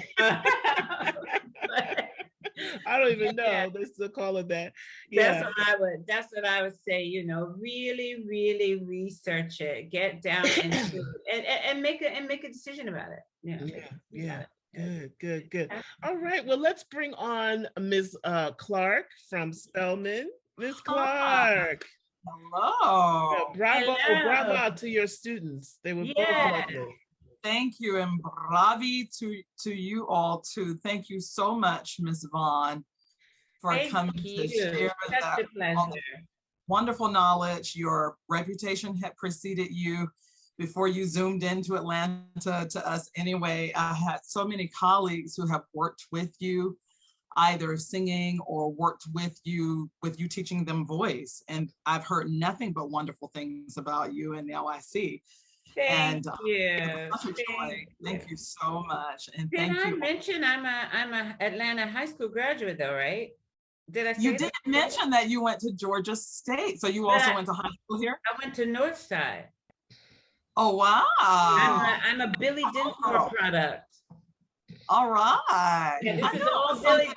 I don't even know. They still call it that. Yeah. That's what I would say, really, really research it, get down into it and make a decision about it. Yeah. Good. All right. Well, let's bring on Ms. Clark from Spelman. Ms. Clark. Hello. Bravo to your students. They were both lovely. Thank you, and bravi to you all too. Thank you so much, Ms. Vaughn, for coming to share that wonderful knowledge. Your reputation had preceded you before you zoomed into Atlanta to us anyway. I had so many colleagues who have worked with you, either singing or worked with you teaching them voice. And I've heard nothing but wonderful things about you, and now I see. Thank you. Thank you so much. And did I mention I'm a Atlanta high school graduate though, right? Did I say you did mention that you went to Georgia State. So you also went to high school here? I went to Northside. Oh wow. I'm a Billy Dinsmore product. All right. Yeah, this is all Billy.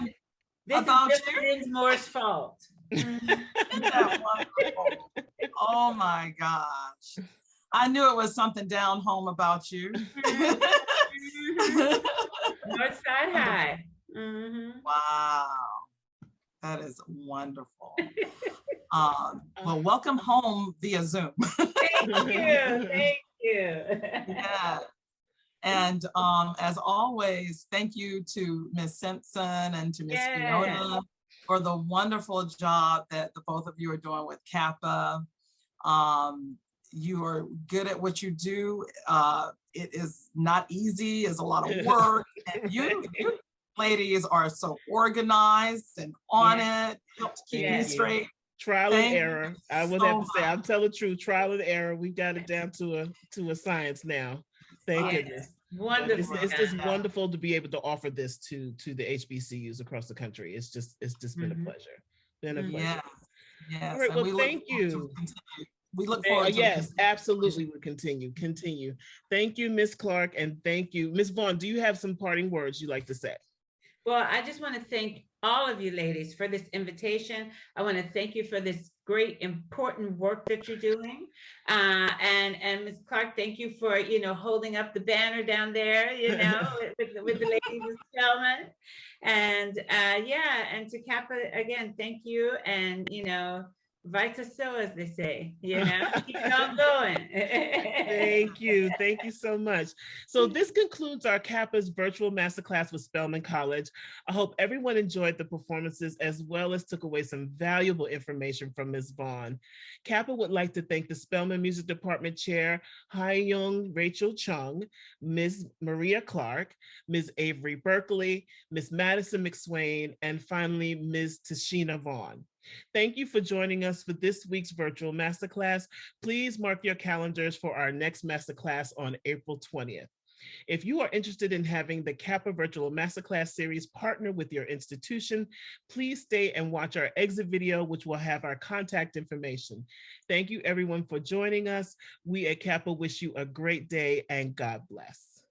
This is Billy Dinsmore's fault. Isn't that wonderful? Oh my gosh. I knew it was something down home about you. Northside High. Wow. That is wonderful. Well, welcome home via Zoom. Thank you. Yeah. And as always, thank you to Ms. Simpson and to Ms. Fiona for the wonderful job that the both of you are doing with CAAPA. You are good at what you do. It is not easy, it's a lot of work. And you ladies are so organized and on it, help to keep me straight. Trial and error. I would have to say, I'll tell the truth, trial and error. We got it down to a science now. Thank goodness. Wonderful. It's just wonderful to be able to offer this to the HBCUs across the country. It's just been a pleasure. Been a pleasure. Yes. All right, well, thank you. We look forward to yes, absolutely. We'll continue. Thank you, Ms. Clark, and thank you. Ms. Vaughn, do you have some parting words you'd like to say? Well, I just want to thank all of you ladies for this invitation. I want to thank you for this great, important work that you're doing. And Ms. Clark, thank you for, holding up the banner down there, with the ladies of Spelman. And and to CAAPA, again, thank you. And, Weiter so, as they say, you know, keep on going. Thank you. Thank you so much. So this concludes our CAAPA's virtual masterclass with Spelman College. I hope everyone enjoyed the performances as well as took away some valuable information from Ms. Vaughn. CAAPA would like to thank the Spelman Music Department Chair, Hai-Young Rachel Chung, Ms. Maria Clark, Ms. Avery Berkley, Ms. Madyson McSwain, and finally, Ms. Tichina Vaughn. Thank you for joining us for this week's virtual masterclass. Please mark your calendars for our next masterclass on April 20th. If you are interested in having the CAAPA Virtual Masterclass series partner with your institution, please stay and watch our exit video, which will have our contact information. Thank you everyone for joining us. We at CAAPA wish you a great day and God bless.